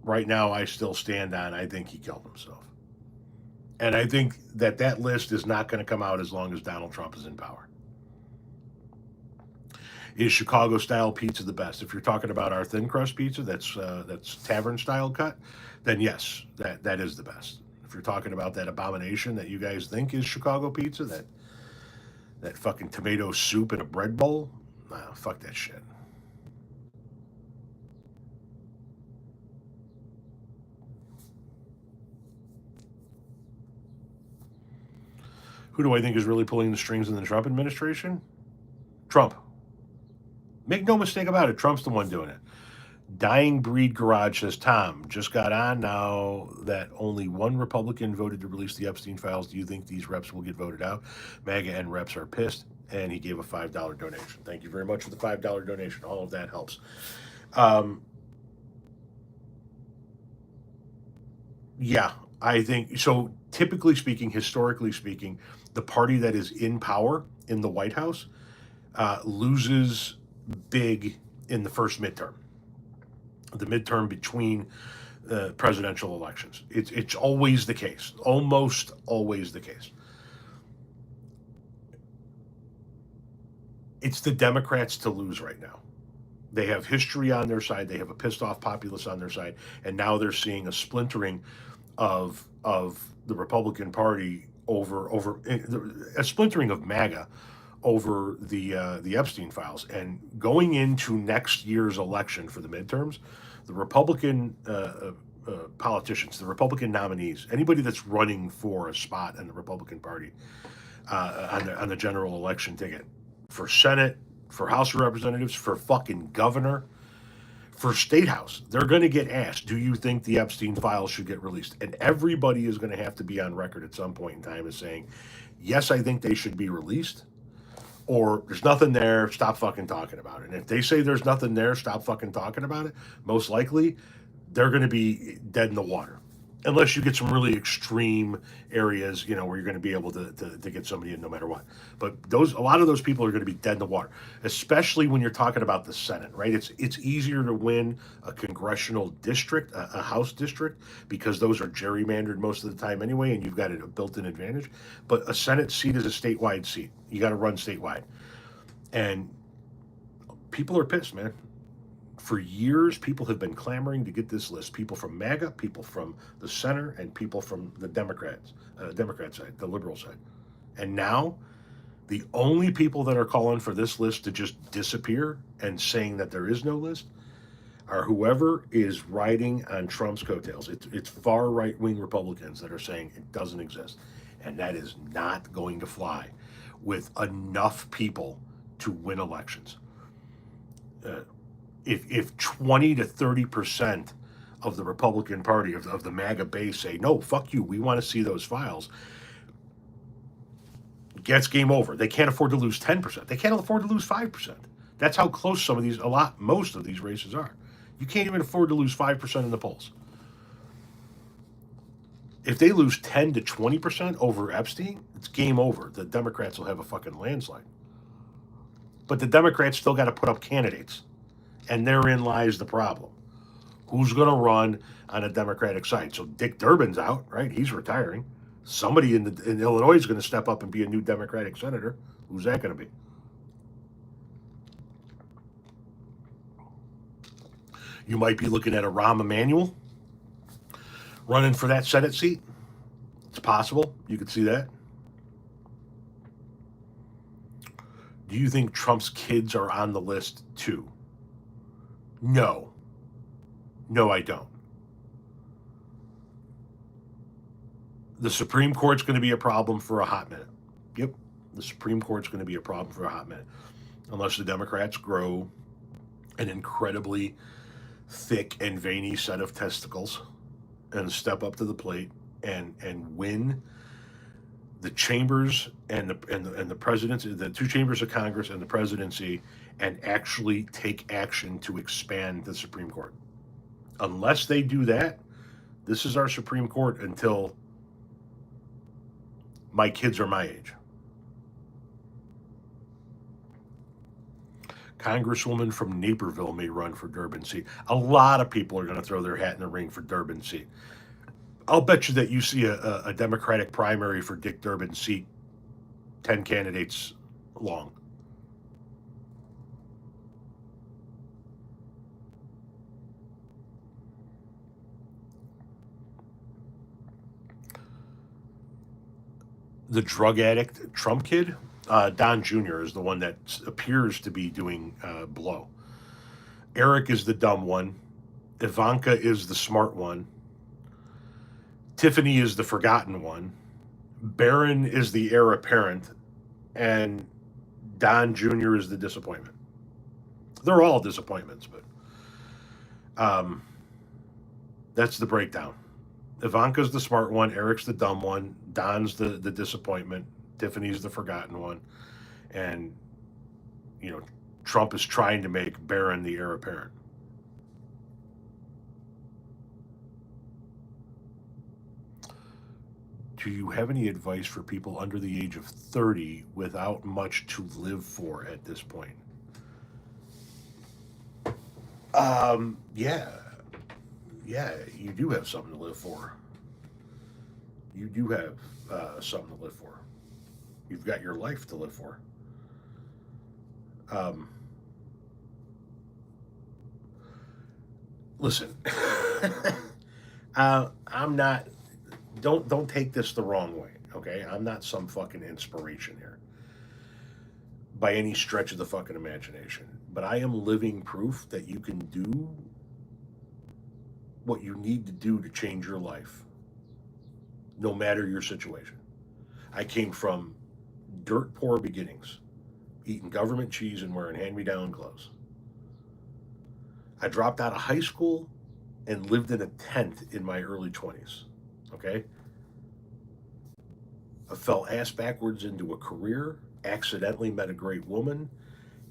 right now I still stand on I think he killed himself. And I think that list is not going to come out as long as Donald Trump is in power. Is Chicago style pizza the best? If you're talking about our thin crust pizza, that's tavern style cut, then yes, that is the best. If you're talking about that abomination that you guys think is Chicago pizza, that fucking tomato soup in a bread bowl, nah, fuck that shit. Who do I think is really pulling the strings in the Trump administration? Trump. Make no mistake about it, Trump's the one doing it. Dying Breed Garage says, Tom, just got on now that only one Republican voted to release the Epstein files. Do you think these reps will get voted out? MAGA and reps are pissed. And he gave a $5 donation. Thank you very much for the $5 donation. All of that helps. Yeah, I think so. Typically speaking, historically speaking, the party that is in power in the White House loses big in the first midterm, the midterm between presidential elections. It's always the case, almost always the case. It's the Democrats to lose right now. They have history on their side. They have a pissed off populace on their side, and now they're seeing a splintering of the Republican Party over a splintering of MAGA over the Epstein files. And going into next year's election for the midterms, the Republican politicians, the Republican nominees, anybody that's running for a spot in the Republican Party on the general election ticket, for Senate, for House of Representatives, for fucking governor, for State House, they're going to get asked, do you think the Epstein files should get released? And everybody is going to have to be on record at some point in time as saying, yes, I think they should be released, or there's nothing there, stop fucking talking about it. And if they say there's nothing there, stop fucking talking about it, most likely they're going to be dead in the water. Unless you get some really extreme areas, where you're going to be able to get somebody in no matter what. But a lot of those people are going to be dead in the water, especially when you're talking about the Senate, right? It's easier to win a congressional district, a House district, because those are gerrymandered most of the time anyway, and you've got a built-in advantage. But a Senate seat is a statewide seat. You got to run statewide. And people are pissed, man. For years, people have been clamoring to get this list. People from MAGA, people from the center, and people from the Democrat side, the liberal side. And now, the only people that are calling for this list to just disappear and saying that there is no list are whoever is riding on Trump's coattails. It's far right-wing Republicans that are saying it doesn't exist. And that is not going to fly with enough people to win elections. If 20 to 30% of the Republican Party, of the MAGA base say, no, fuck you, we want to see those files, gets game over. They can't afford to lose 10%. They can't afford to lose 5%. That's how close most of these races are. You can't even afford to lose 5% in the polls. If they lose 10 to 20% over Epstein, it's game over. The Democrats will have a fucking landslide. But the Democrats still got to put up candidates. And therein lies the problem. Who's going to run on a Democratic side? So Dick Durbin's out, right? He's retiring. Somebody in Illinois is going to step up and be a new Democratic senator. Who's that going to be? You might be looking at a Rahm Emanuel running for that Senate seat. It's possible. You could see that. Do you think Trump's kids are on the list too? No. No, I don't. The Supreme Court's going to be a problem for a hot minute. Yep. The Supreme Court's going to be a problem for a hot minute. Unless the Democrats grow an incredibly thick and veiny set of testicles and step up to the plate and win the chambers and the presidency, the two chambers of Congress and the presidency, and actually take action to expand the Supreme Court. Unless they do that, this is our Supreme Court until my kids are my age. Congresswoman from Naperville may run for Durban seat. A lot of people are going to throw their hat in the ring for Durban seat. I'll bet you that you see a Democratic primary for Dick Durbin's seat 10 candidates long. The drug addict Trump kid, Don Jr. is the one that appears to be doing blow. Eric is the dumb one. Ivanka is the smart one. Tiffany is the forgotten one. Barron is the heir apparent. And Don Jr. is the disappointment. They're all disappointments, but that's the breakdown. Ivanka's the smart one. Eric's the dumb one. Don's the disappointment. Tiffany's the forgotten one. And, Trump is trying to make Barron the heir apparent. Do you have any advice for people under the age of 30 without much to live for at this point? Yeah, you do have something to live for. You do have something to live for. You've got your life to live for. Listen, I'm not. Don't take this the wrong way, okay? I'm not some fucking inspiration here, by any stretch of the fucking imagination. But I am living proof that you can do what you need to do to change your life, no matter your situation. I came from dirt poor beginnings, eating government cheese and wearing hand-me-down clothes. I dropped out of high school and lived in a tent in my early 20s, okay? I fell ass backwards into a career, accidentally met a great woman,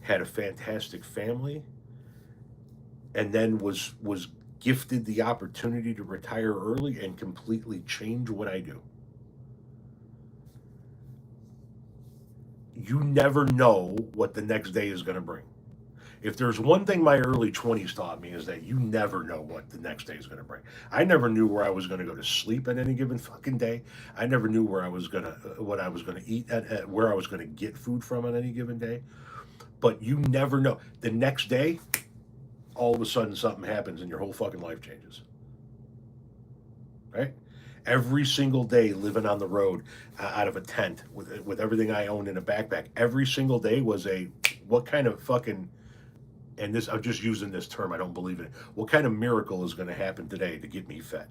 had a fantastic family, and then was gifted the opportunity to retire early and completely change what I do. You never know what the next day is going to bring. If there's one thing my early 20s taught me, is that you never know what the next day is going to bring. I never knew where I was going to go to sleep at any given fucking day. I never knew where I was going to, what I was going to eat at where I was going to get food from on any given day. But you never know. The next day, all of a sudden something happens and your whole fucking life changes. Right? Every single day living on the road out of a tent with everything I owned in a backpack, every single day was what kind of fucking, and this, I'm just using this term, I don't believe in it. What kind of miracle is going to happen today to get me fed?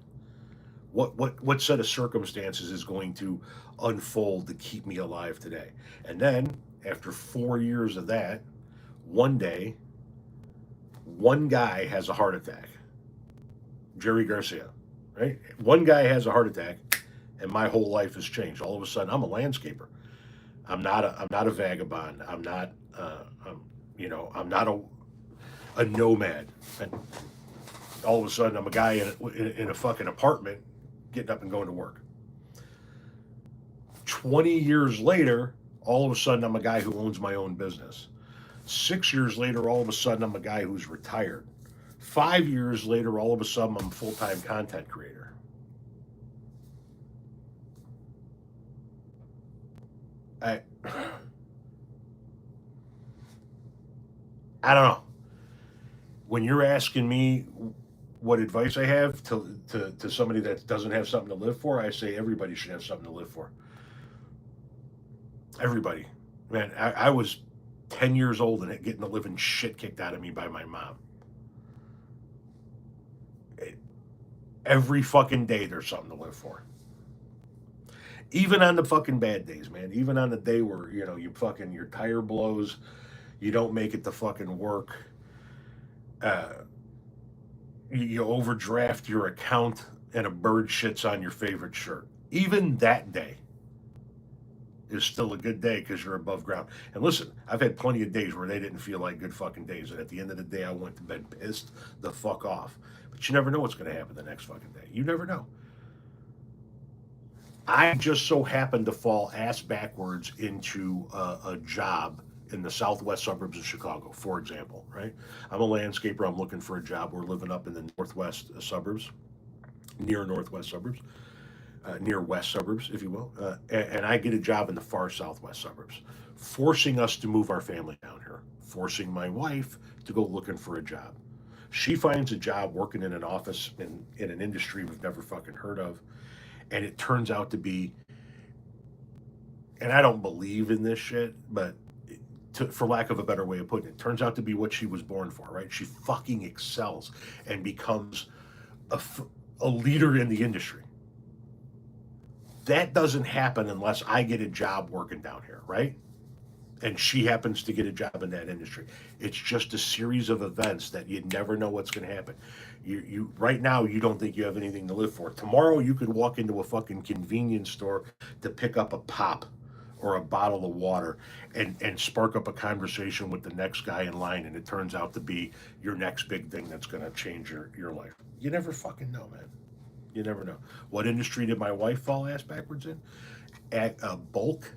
What set of circumstances is going to unfold to keep me alive today? And then, after 4 years of that, one day, one guy has a heart attack. Jerry Garcia, right? One guy has a heart attack, and my whole life has changed. All of a sudden, I'm a landscaper. I'm not a vagabond. I'm not a nomad. And all of a sudden, I'm a guy in a fucking apartment, getting up and going to work. 20 years later, all of a sudden, I'm a guy who owns my own business. 6 years later, all of a sudden, I'm a guy who's retired. 5 years later, all of a sudden, I'm a full-time content creator. I don't know. When you're asking me what advice I have to somebody that doesn't have something to live for, I say everybody should have something to live for. Everybody. Man, I was 10 years old and getting the living shit kicked out of me by my mom. Every fucking day there's something to live for. Even on the fucking bad days, man. Even on the day where, your tire blows, you don't make it to fucking work. You overdraft your account and a bird shits on your favorite shirt. Even that day, is still a good day because you're above ground. And listen, I've had plenty of days where they didn't feel like good fucking days. And at the end of the day, I went to bed pissed the fuck off. But you never know what's going to happen the next fucking day. You never know. I just so happened to fall ass backwards into a job in the southwest suburbs of Chicago, for example, right? I'm a landscaper. I'm looking for a job. We're living up in the northwest suburbs, near northwest suburbs, near west suburbs, if you will. And I get a job in the far southwest suburbs, forcing us to move our family down here, forcing my wife to go looking for a job. She finds a job working in an office in an industry we've never fucking heard of. And it turns out to be, and I don't believe in this shit, but for lack of a better way of putting it, turns out to be what she was born for, right? She fucking excels and becomes a leader in the industry. That doesn't happen unless I get a job working down here, right? And she happens to get a job in that industry. It's just a series of events that you never know what's going to happen. You right now you don't think you have anything to live for. Tomorrow you could walk into a fucking convenience store to pick up a pop or a bottle of water and spark up a conversation with the next guy in line, and it turns out to be your next big thing that's going to change your life. You never fucking know, man. You never know. What industry did my wife fall ass backwards in? Bulk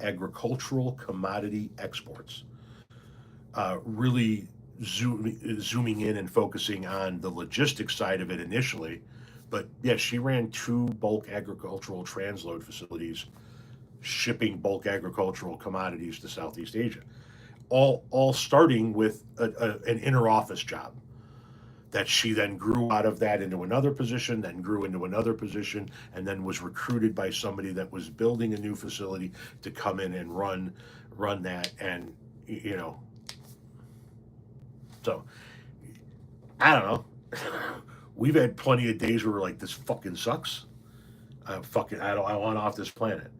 agricultural commodity exports. Really zooming in and focusing on the logistics side of it initially. But yeah, she ran 2 bulk agricultural transload facilities shipping bulk agricultural commodities to Southeast Asia. All starting with an inner office job that she then grew out of that into another position, then grew into another position, and then was recruited by somebody that was building a new facility to come in and run that. And you know, so I don't know. We've had plenty of days where we're like, this fucking sucks. I want off this planet.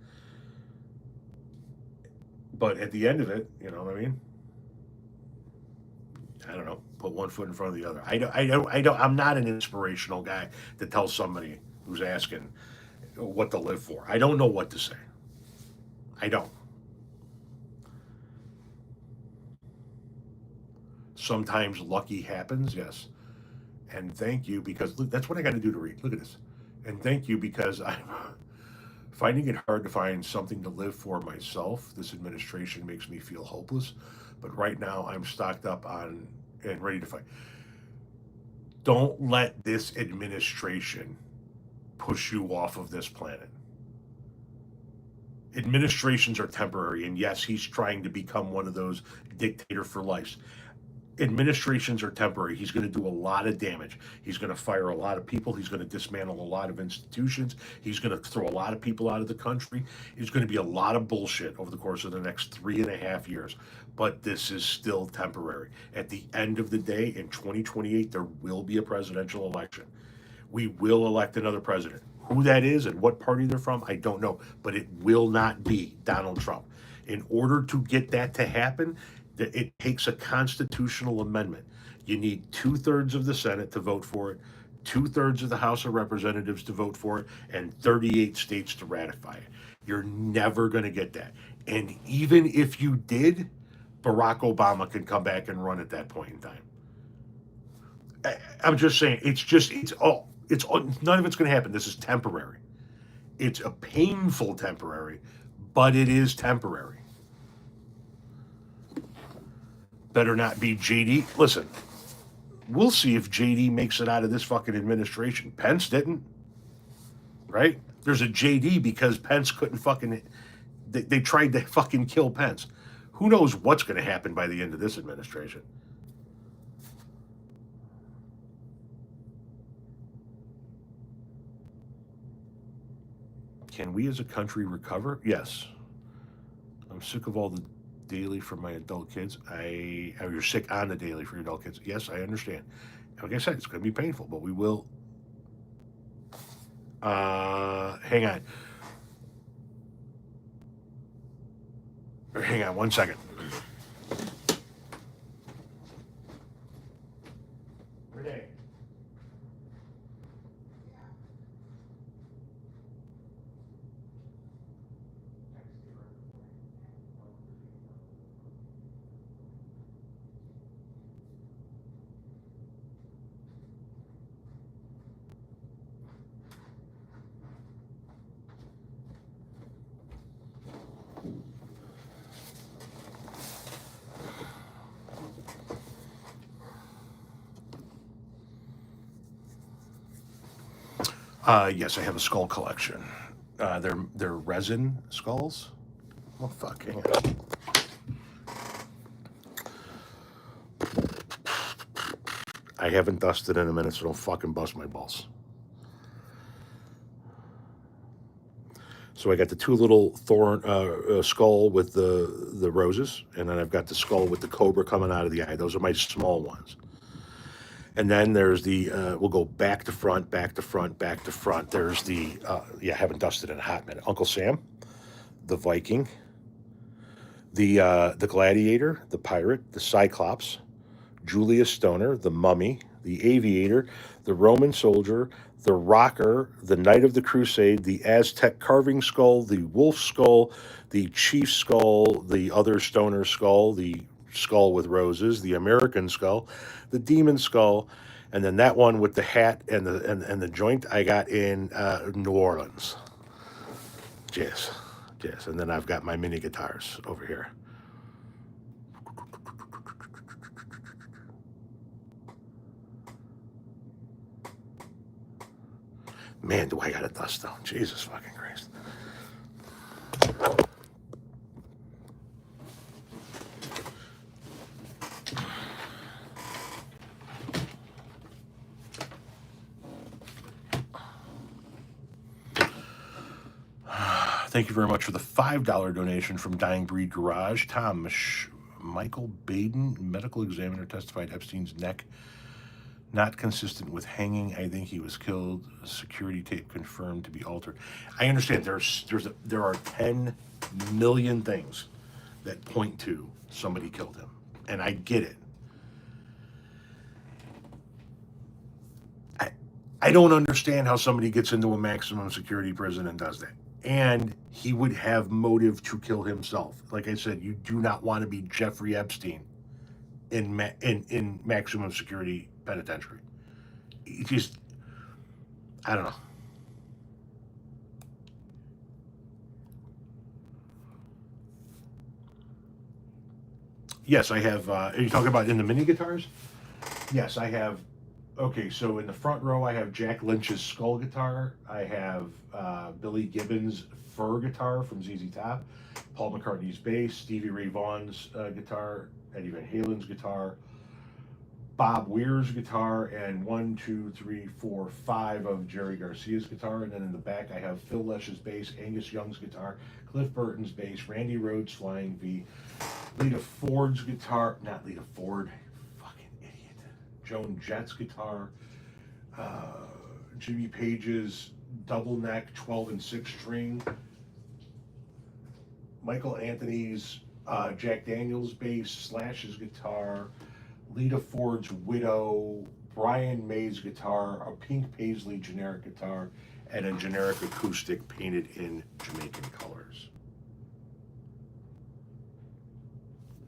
But at the end of it, you know what I mean? I don't know. Put one foot in front of the other. I'm not an inspirational guy to tell somebody who's asking what to live for. I don't know what to say. I don't. Sometimes lucky happens, yes. And thank you because look, that's what I got to do to read. Look at this. And thank you because I'm finding it hard to find something to live for myself. This administration makes me feel hopeless. But right now I'm stocked up on and ready to fight. Don't let this administration push you off of this planet. Administrations are temporary, and yes, he's trying to become one of those dictator for life. Administrations are temporary. He's going to do a lot of damage. He's going to fire a lot of people. He's going to dismantle a lot of institutions. He's going to throw a lot of people out of the country. There's going to be a lot of bullshit over the course of the next 3.5 years. But this is still temporary. At the end of the day, in 2028, there will be a presidential election. We will elect another president. Who that is and what party they're from, I don't know. But it will not be Donald Trump. In order to get that to happen, it takes a constitutional amendment. You need 2/3 of the Senate to vote for it, 2/3 of the House of Representatives to vote for it, and 38 states to ratify it. You're never going to get that. And even if you did, Barack Obama could come back and run at that point in time. I'm just saying, it's all, none of it's going to happen. This is temporary. It's a painful temporary, but it is temporary. Better not be JD. Listen, we'll see if JD makes it out of this fucking administration. Pence didn't, right? There's a JD because Pence couldn't fucking, they tried to fucking kill Pence. Who knows what's going to happen by the end of this administration? Can we as a country recover? Yes. I'm sick of all the daily for my adult kids. You're sick on the daily for your adult kids. Yes, I understand. Like I said, it's going to be painful, but we will. Hang on. Hang on 1 second. Renee. Yes, I have a skull collection. They're resin skulls. Oh fuck, hang on. I haven't dusted in a minute, so don't fucking bust my balls. So I got the two little thorn skull with the roses, and then I've got the skull with the cobra coming out of the eye. Those are my small ones. And then there's the we'll go back to front, back to front, back to front. There's the I haven't dusted in a hot minute. Uncle Sam, the Viking, the Gladiator, the Pirate, the Cyclops, Julius Stoner, the Mummy, the Aviator, the Roman Soldier, the Rocker, the Knight of the Crusade, the Aztec Carving Skull, the Wolf Skull, the Chief Skull, the other Stoner Skull, the Skull with Roses, the American Skull, the Demon Skull, and then that one with the hat and the joint I got in New Orleans. Yes, yes, and then I've got my mini guitars over here. Man, do I got a dust though. Jesus fucking Christ. Thank you very much for the $5 donation from Dying Breed Garage. Michael Baden, medical examiner, testified Epstein's neck not consistent with hanging. I think he was killed. Security tape confirmed to be altered. I understand there are 10 million things that point to somebody killed him, and I get it. I don't understand how somebody gets into a maximum security prison and does that. And he would have motive to kill himself. Like I said, you do not want to be Jeffrey Epstein in maximum security penitentiary. It just, I don't know. Yes, I have. Are you talking about in the mini guitars? Yes, I have. Okay, so in the front row, I have Jack Lynch's skull guitar. I have Billy Gibbons' fur guitar from ZZ Top, Paul McCartney's bass, Stevie Ray Vaughan's guitar, Eddie Van Halen's guitar, Bob Weir's guitar, and 1, 2, 3, 4, 5 of Jerry Garcia's guitar. And then in the back, I have Phil Lesh's bass, Angus Young's guitar, Cliff Burton's bass, Randy Rhoads' Flying V, Lita Ford's guitar, not Lita Ford, fucking idiot, Joan Jett's guitar, Jimmy Page's double neck 12 and 6 string, Michael Anthony's Jack Daniels bass, Slash's guitar, Lita Ford's Widow, Brian May's guitar, a pink Paisley generic guitar, and a generic acoustic painted in Jamaican colors.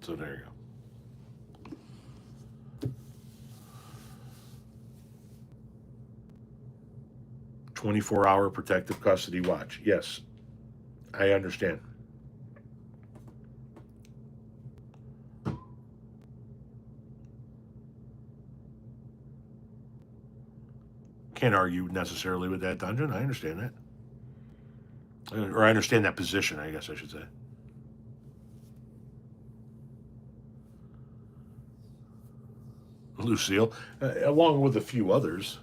So there you go. 24-hour protective custody watch. Yes, I understand. Can't argue necessarily with that, Dungeon. I understand that. Or I understand that position, I guess I should say. Lucille, along with a few others.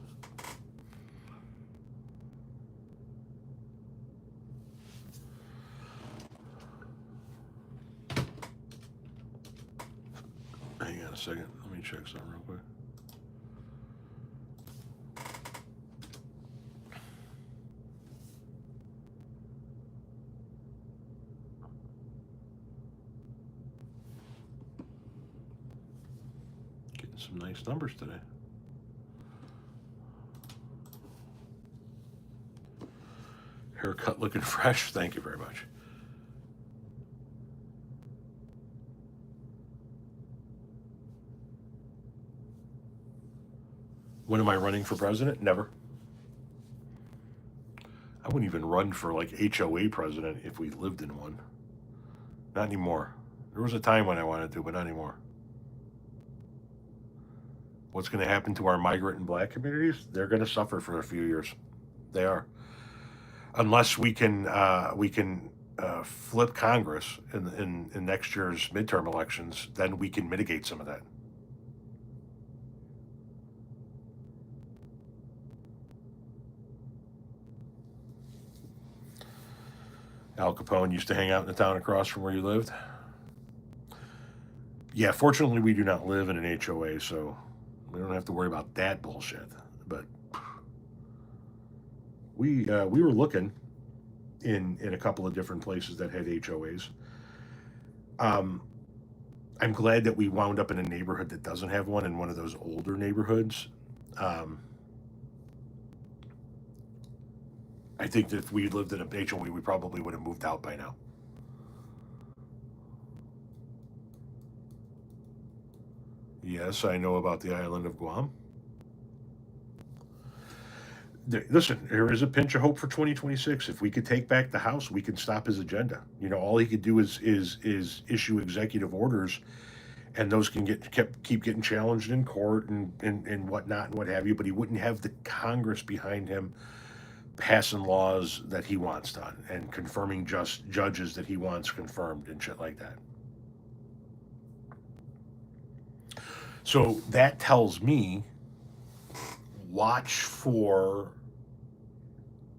Hang on a second. Let me check something real quick. Getting some nice numbers today. Haircut looking fresh. Thank you very much. When am I running for president? Never. I wouldn't even run for like HOA president if we lived in one. Not anymore. There was a time when I wanted to, but not anymore. What's going to happen to our migrant and black communities? They're going to suffer for a few years. They are. Unless we can flip Congress in next year's midterm elections, then we can mitigate some of that. Al Capone used to hang out in the town across from where you lived. Yeah, fortunately, we do not live in an HOA, so we don't have to worry about that bullshit. But we were looking in a couple of different places that had HOAs. Um, I'm glad that we wound up in a neighborhood that doesn't have one, in one of those older neighborhoods. Um, I think that if we lived in a HOA, we probably would have moved out by now. Yes, I know about the island of Guam. Listen, there is a pinch of hope for 2026. If we could take back the House, we can stop his agenda. You know, all he could do is issue executive orders, and those can keep getting challenged in court and whatnot and what have you. But he wouldn't have the Congress behind him passing laws that he wants done and confirming just judges that he wants confirmed and shit like that. So that tells me watch for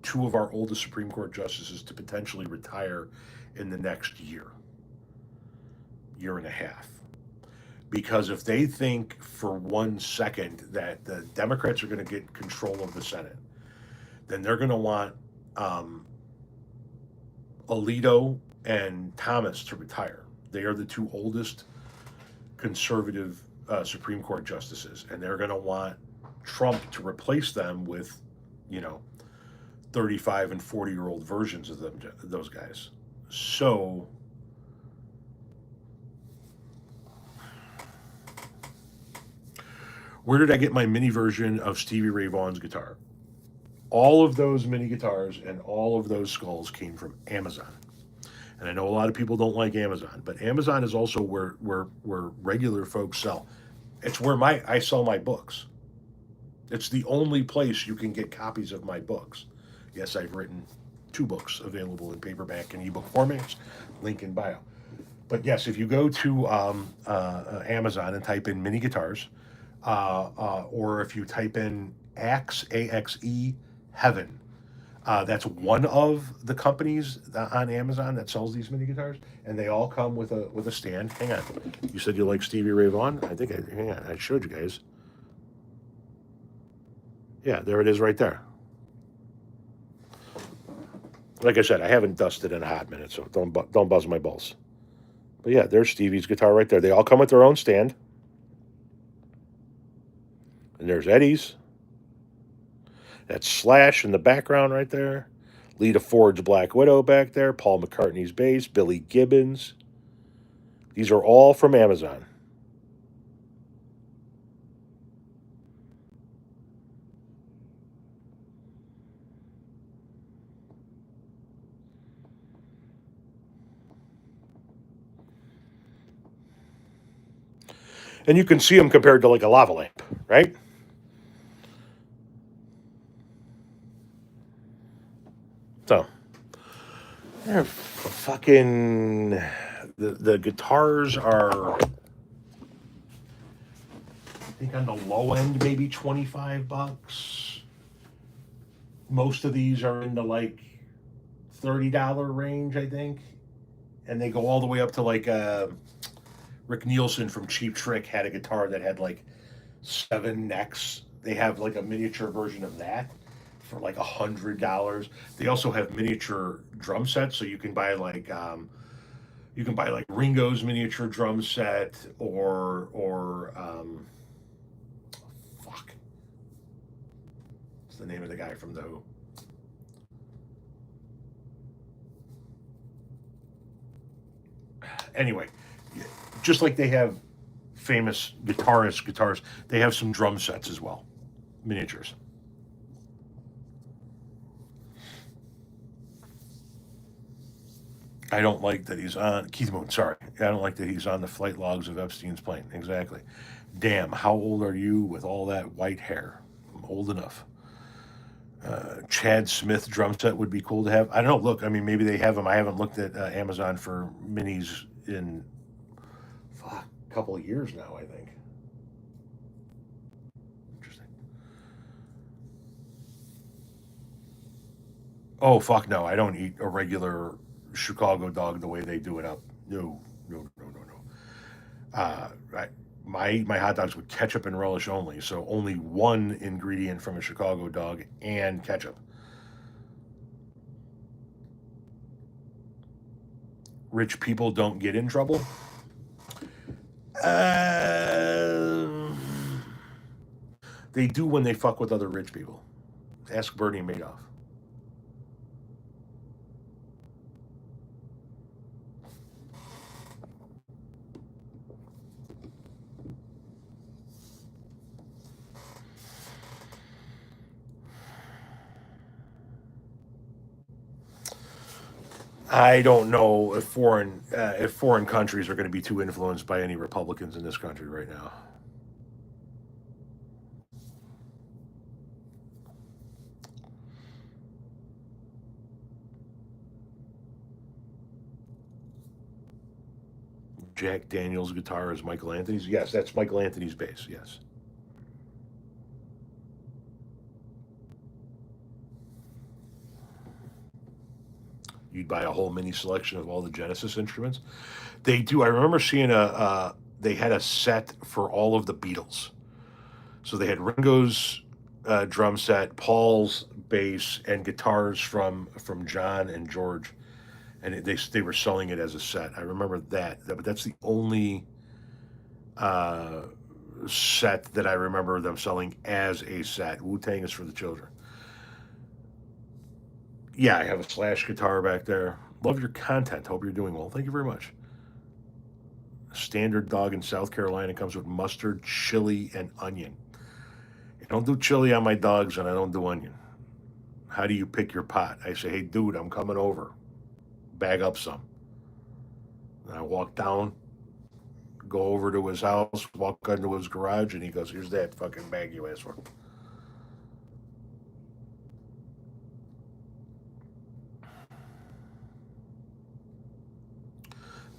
two of our oldest Supreme Court justices to potentially retire in the next year and a half. Because if they think for 1 second that the Democrats are going to get control of the Senate, then they're going to want Alito and Thomas to retire. They are the two oldest conservative Supreme Court justices, and they're going to want Trump to replace them with, 35 and 40-year-old versions of those guys. So where did I get my mini version of Stevie Ray Vaughan's guitar? All of those mini guitars and all of those skulls came from Amazon. And I know a lot of people don't like Amazon, but Amazon is also where regular folks sell. It's where I sell my books. It's the only place you can get copies of my books. Yes, I've written 2 books available in paperback and ebook formats. Link in bio. But yes, if you go to Amazon and type in mini guitars, or if you type in AXE Heaven, that's one of the companies on Amazon that sells these mini guitars, and they all come with a stand. Hang on, you said you like Stevie Ray Vaughan? Hang on, I showed you guys. Yeah, there it is right there. Like I said, I haven't dusted in a hot minute, so don't buzz my balls. But yeah, there's Stevie's guitar right there. They all come with their own stand. And there's Eddie's. That's Slash in the background right there. Lita Ford's Black Widow back there. Paul McCartney's bass. Billy Gibbons. These are all from Amazon. And you can see them compared to like a lava lamp, right? So, they're fucking. The guitars are, I think on the low end, maybe $25. Most of these are in the like $30 range, I think. And they go all the way up to like Rick Nielsen from Cheap Trick had a guitar that had like 7 necks. They have like a miniature version of that for like $100. They also have miniature drum sets, so you can buy like Ringo's miniature drum set or fuck, what's the name of the guy from The Who? Anyway, just like they have famous guitars, they have some drum sets as well, miniatures. I don't like that he's on Keith Moon. Sorry, I don't like that he's on the flight logs of Epstein's plane. Exactly. Damn, how old are you with all that white hair? I'm old enough. Chad Smith drum set would be cool to have. I don't know. Look, I mean, maybe they have them. I haven't looked at Amazon for minis in a couple of years now, I think. Interesting. Oh, fuck no. I don't eat a regular Chicago dog the way they do it up. No, no, no, no, no. My hot dogs with ketchup and relish only. So only one ingredient from a Chicago dog and ketchup. Rich people don't get in trouble. Uh, they do when they fuck with other rich people. Ask Bernie Madoff. I don't know if foreign countries are going to be too influenced by any Republicans in this country right now. Jack Daniels' guitar is Michael Anthony's. Yes, that's Michael Anthony's bass. Yes. You'd buy a whole mini selection of all the Genesis instruments. They do. I remember seeing they had a set for all of the Beatles. So they had Ringo's drum set, Paul's bass, and guitars from John and George, and they were selling it as a set. I remember that, but that's the only uh, set that I remember them selling as a set. Wu Tang is for the children. Yeah, I have a Slash guitar back there. Love your content. Hope you're doing well. Thank you very much. Standard dog in South Carolina comes with mustard, chili, and onion. I don't do chili on my dogs, and I don't do onion. How do you pick your pot? I say, hey, dude, I'm coming over. Bag up some. And I walk down, go over to his house, walk into his garage, and he goes, here's that fucking bag you asked for.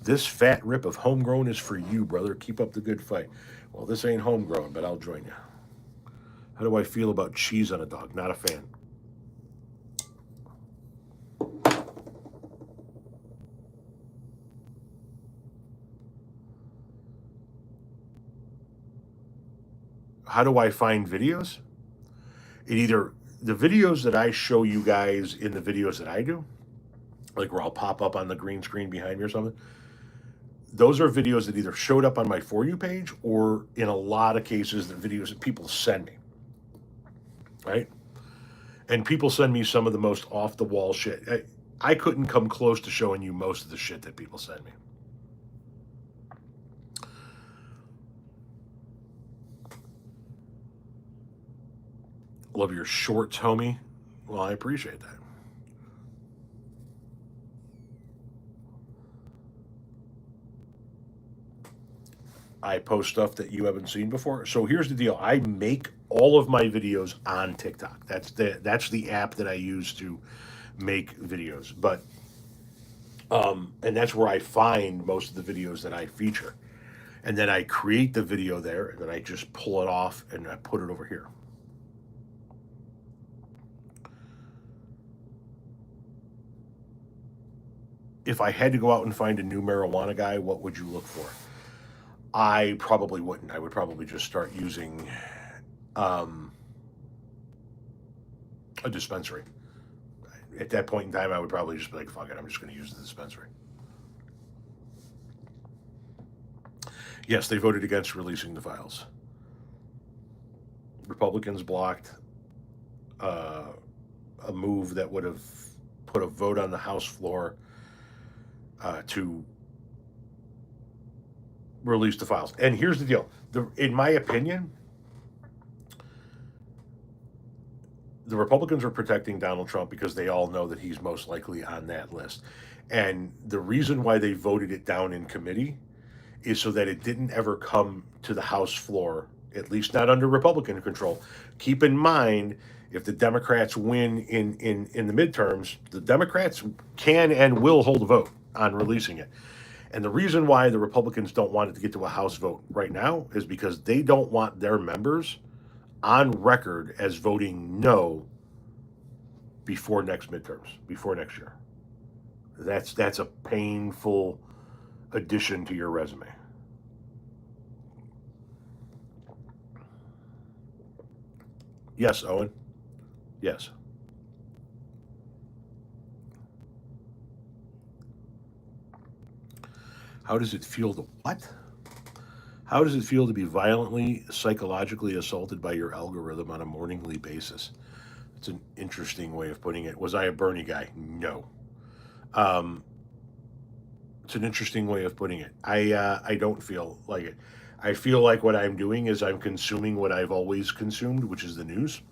This fat rip of homegrown is for you, brother. Keep up the good fight. Well, this ain't homegrown, but I'll join you. How do I feel about cheese on a dog? Not a fan. How do I find videos? It either the videos that I show you guys in the videos that I do, like where I'll pop up on the green screen behind me or something. Those are videos that either showed up on my For You page or in a lot of cases, the videos that people send me. Right? And people send me some of the most off the wall shit. I couldn't come close to showing you most of the shit that people send me. Love your shorts, homie. Well, I appreciate that. I post stuff that you haven't seen before. So here's the deal. I make all of my videos on TikTok. That's the app that I use to make videos. But and that's where I find most of the videos that I feature. And then I create the video there, and then I just pull it off and I put it over here. If I had to go out and find a new marijuana guy, what would you look for? I probably wouldn't. I would probably just start using um, a dispensary. At that point in time, I would probably just be like, fuck it, I'm just going to use the dispensary. Yes, they voted against releasing the files. Republicans blocked uh, a move that would have put a vote on the House floor to release the files. And here's the deal. In my opinion, the Republicans are protecting Donald Trump because they all know that he's most likely on that list. And the reason why they voted it down in committee is so that it didn't ever come to the House floor, at least not under Republican control. Keep in mind, If the Democrats win in the midterms, the Democrats can and will hold a vote on releasing it. And the reason why the Republicans don't want it to get to a House vote right now is because they don't want their members on record as voting no before next midterms, before next year. That's a painful addition to your resume. Yes, Owen. Yes. How does it feel to what? How does it feel to be violently psychologically assaulted by your algorithm on a morningly basis? It's an interesting way of putting it. Was I a Bernie guy? No. Um, it's an interesting way of putting it. I don't feel like it. I feel like what I'm doing is I'm consuming what I've always consumed, which is the news.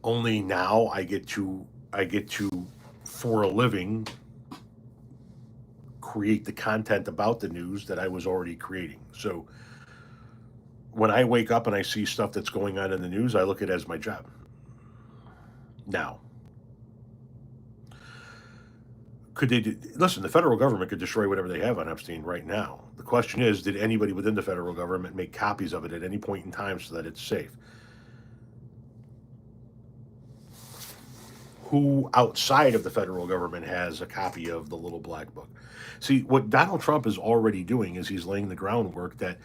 Only now I get to for a living create the content about the news that I was already creating. So when I wake up and I see stuff that's going on in the news, I look at it as my job. Now, could they listen? The federal government could destroy whatever they have on Epstein right now. The question is, did anybody within the federal government make copies of it at any point in time so that it's safe? Who outside of the federal government has a copy of the little black book? See, what Donald Trump is already doing is he's laying the groundwork that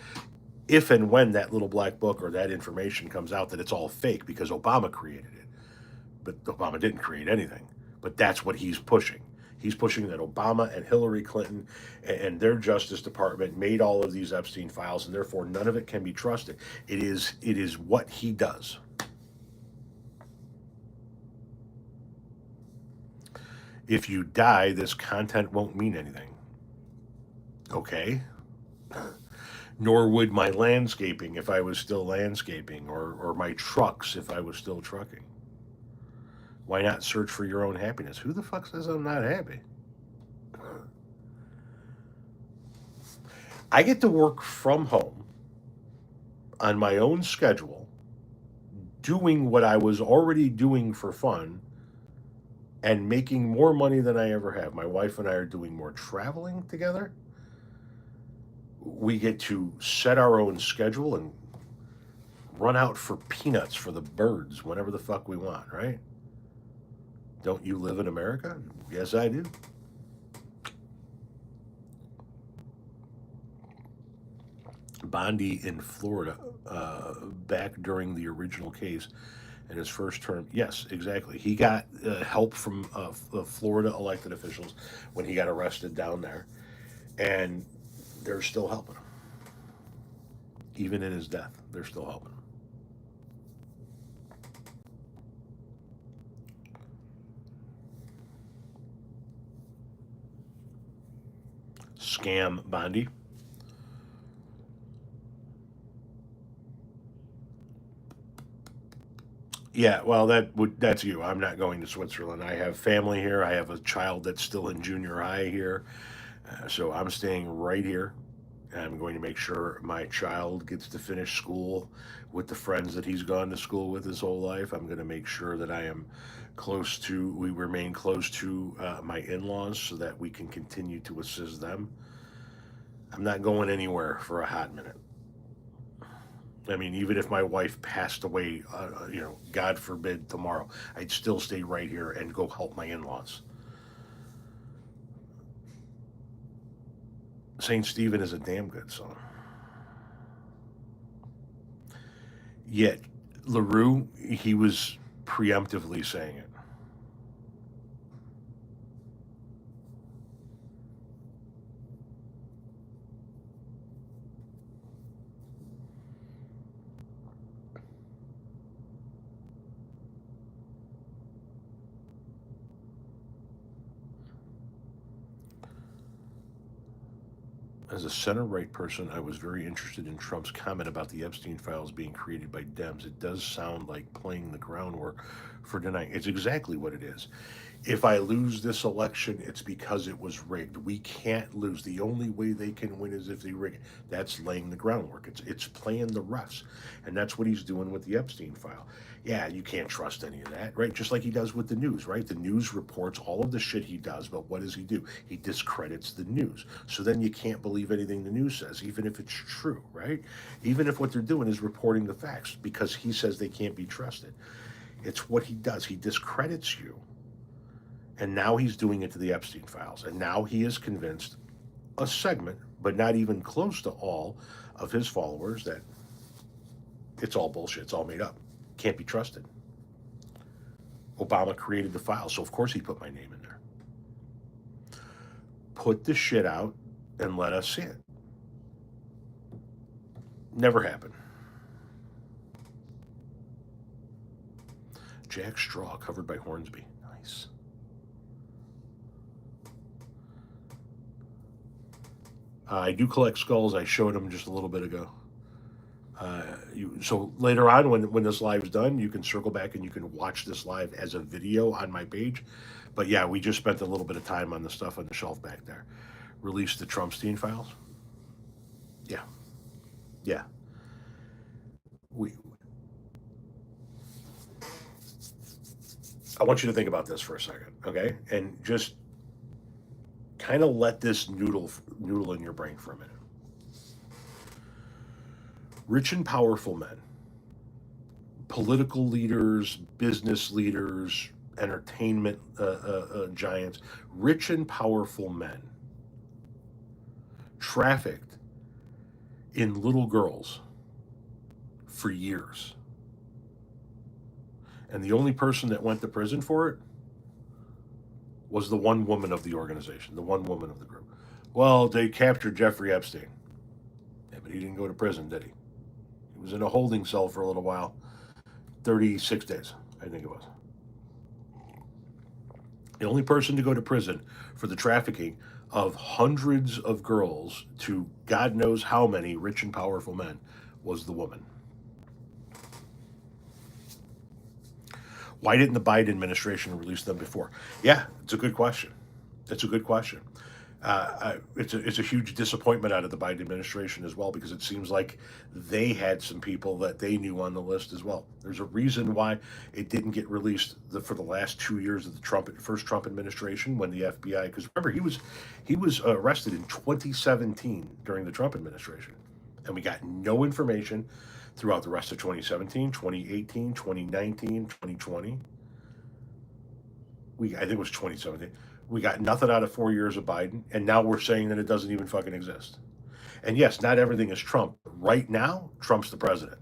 if and when that little black book or that information comes out, that it's all fake because Obama created it. But Obama didn't create anything. But that's what he's pushing. He's pushing that Obama and Hillary Clinton and their Justice Department made all of these Epstein files, and therefore none of it can be trusted. It is what he does. If you die, this content won't mean anything. Okay. Nor would my landscaping if I was still landscaping, or my trucks if I was still trucking. Why not search for your own happiness? Who the fuck says I'm not happy? I get to work from home on my own schedule, doing what I was already doing for fun and making more money than I ever have. My wife and I are doing more traveling together. We get to set our own schedule and run out for peanuts for the birds whenever the fuck we want, right? Don't you live in America? Yes, I do. Bondi in Florida, back during the original case in his first term. Yes, exactly. He got help from the Florida elected officials when he got arrested down there, and they're still helping him. Even in his death, they're still helping him. Scam Bondi. Yeah, well, that's you. I'm not going to Switzerland. I have family here. I have a child that's still in junior high here, so I'm staying right here. I'm going to make sure my child gets to finish school with the friends that he's gone to school with his whole life. I'm going to make sure that we remain close to my in-laws so that we can continue to assist them. I'm not going anywhere for a hot minute. I mean, even if my wife passed away, God forbid, tomorrow, I'd still stay right here and go help my in-laws. St. Stephen is a damn good song. Yet, LaRue, he was preemptively saying it. As a center-right person, I was very interested in Trump's comment about the Epstein files being created by Dems. It does sound like playing the groundwork for denying. It's exactly what it is. If I lose this election, it's because it was rigged. We can't lose. The only way they can win is if they rig it. That's laying the groundwork. It's playing the refs. And that's what he's doing with the Epstein file. Yeah, you can't trust any of that, right? Just like he does with the news, right? The news reports all of the shit he does, but what does he do? He discredits the news. So then you can't believe anything the news says, even if it's true, right? Even if what they're doing is reporting the facts because he says they can't be trusted. It's what he does. He discredits you. And now he's doing it to the Epstein files. And now he is convinced a segment, but not even close to all of his followers, that it's all bullshit. It's all made up. Can't be trusted. Obama created the file, so of course he put my name in there. Put the shit out and let us see it. Never happened. Jack Straw covered by Hornsby. Nice. I do collect skulls. I showed them just a little bit ago. So later on, when this live's done, you can circle back and you can watch this live as a video on my page. But yeah, we just spent a little bit of time on the stuff on the shelf back there. Released the Trumpstein files. Yeah. Yeah. I want you to think about this for a second, okay? And just kind of let this noodle in your brain for a minute. Rich and powerful men, political leaders, business leaders, entertainment giants, rich and powerful men trafficked in little girls for years. And the only person that went to prison for it was the one woman of the organization, the one woman of the group. Well, they captured Jeffrey Epstein. Yeah, but he didn't go to prison, did he? He was in a holding cell for a little while. 36 days, I think it was. The only person to go to prison for the trafficking of hundreds of girls to God knows how many rich and powerful men was the woman. Why didn't the Biden administration release them before? Yeah, it's a good question. It's a good question. It's a huge disappointment out of the Biden administration as well, because it seems like they had some people that they knew on the list as well. There's a reason why it didn't get released for the last 2 years of the first Trump administration, when the FBI, because remember he was arrested in 2017 during the Trump administration, and we got no information throughout the rest of 2017, 2018, 2019, 2020. I think it was 2017. We got nothing out of 4 years of Biden, and now we're saying that it doesn't even fucking exist. And yes, not everything is Trump. Right now, Trump's the president.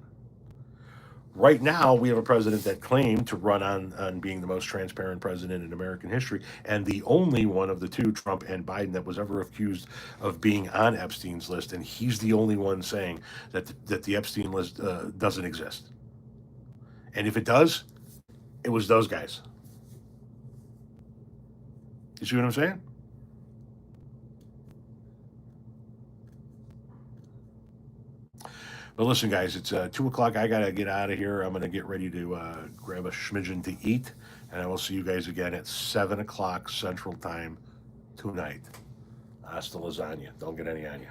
Right now, we have a president that claimed to run on being the most transparent president in American history, and the only one of the two, Trump and Biden, that was ever accused of being on Epstein's list, and he's the only one saying that the Epstein list doesn't exist. And if it does, it was those guys. You see what I'm saying? But listen, guys, it's 2 o'clock. I got to get out of here. I'm going to get ready to grab a schmidgen to eat. And I will see you guys again at 7 o'clock Central Time tonight. Hasta lasagna. Don't get any on you.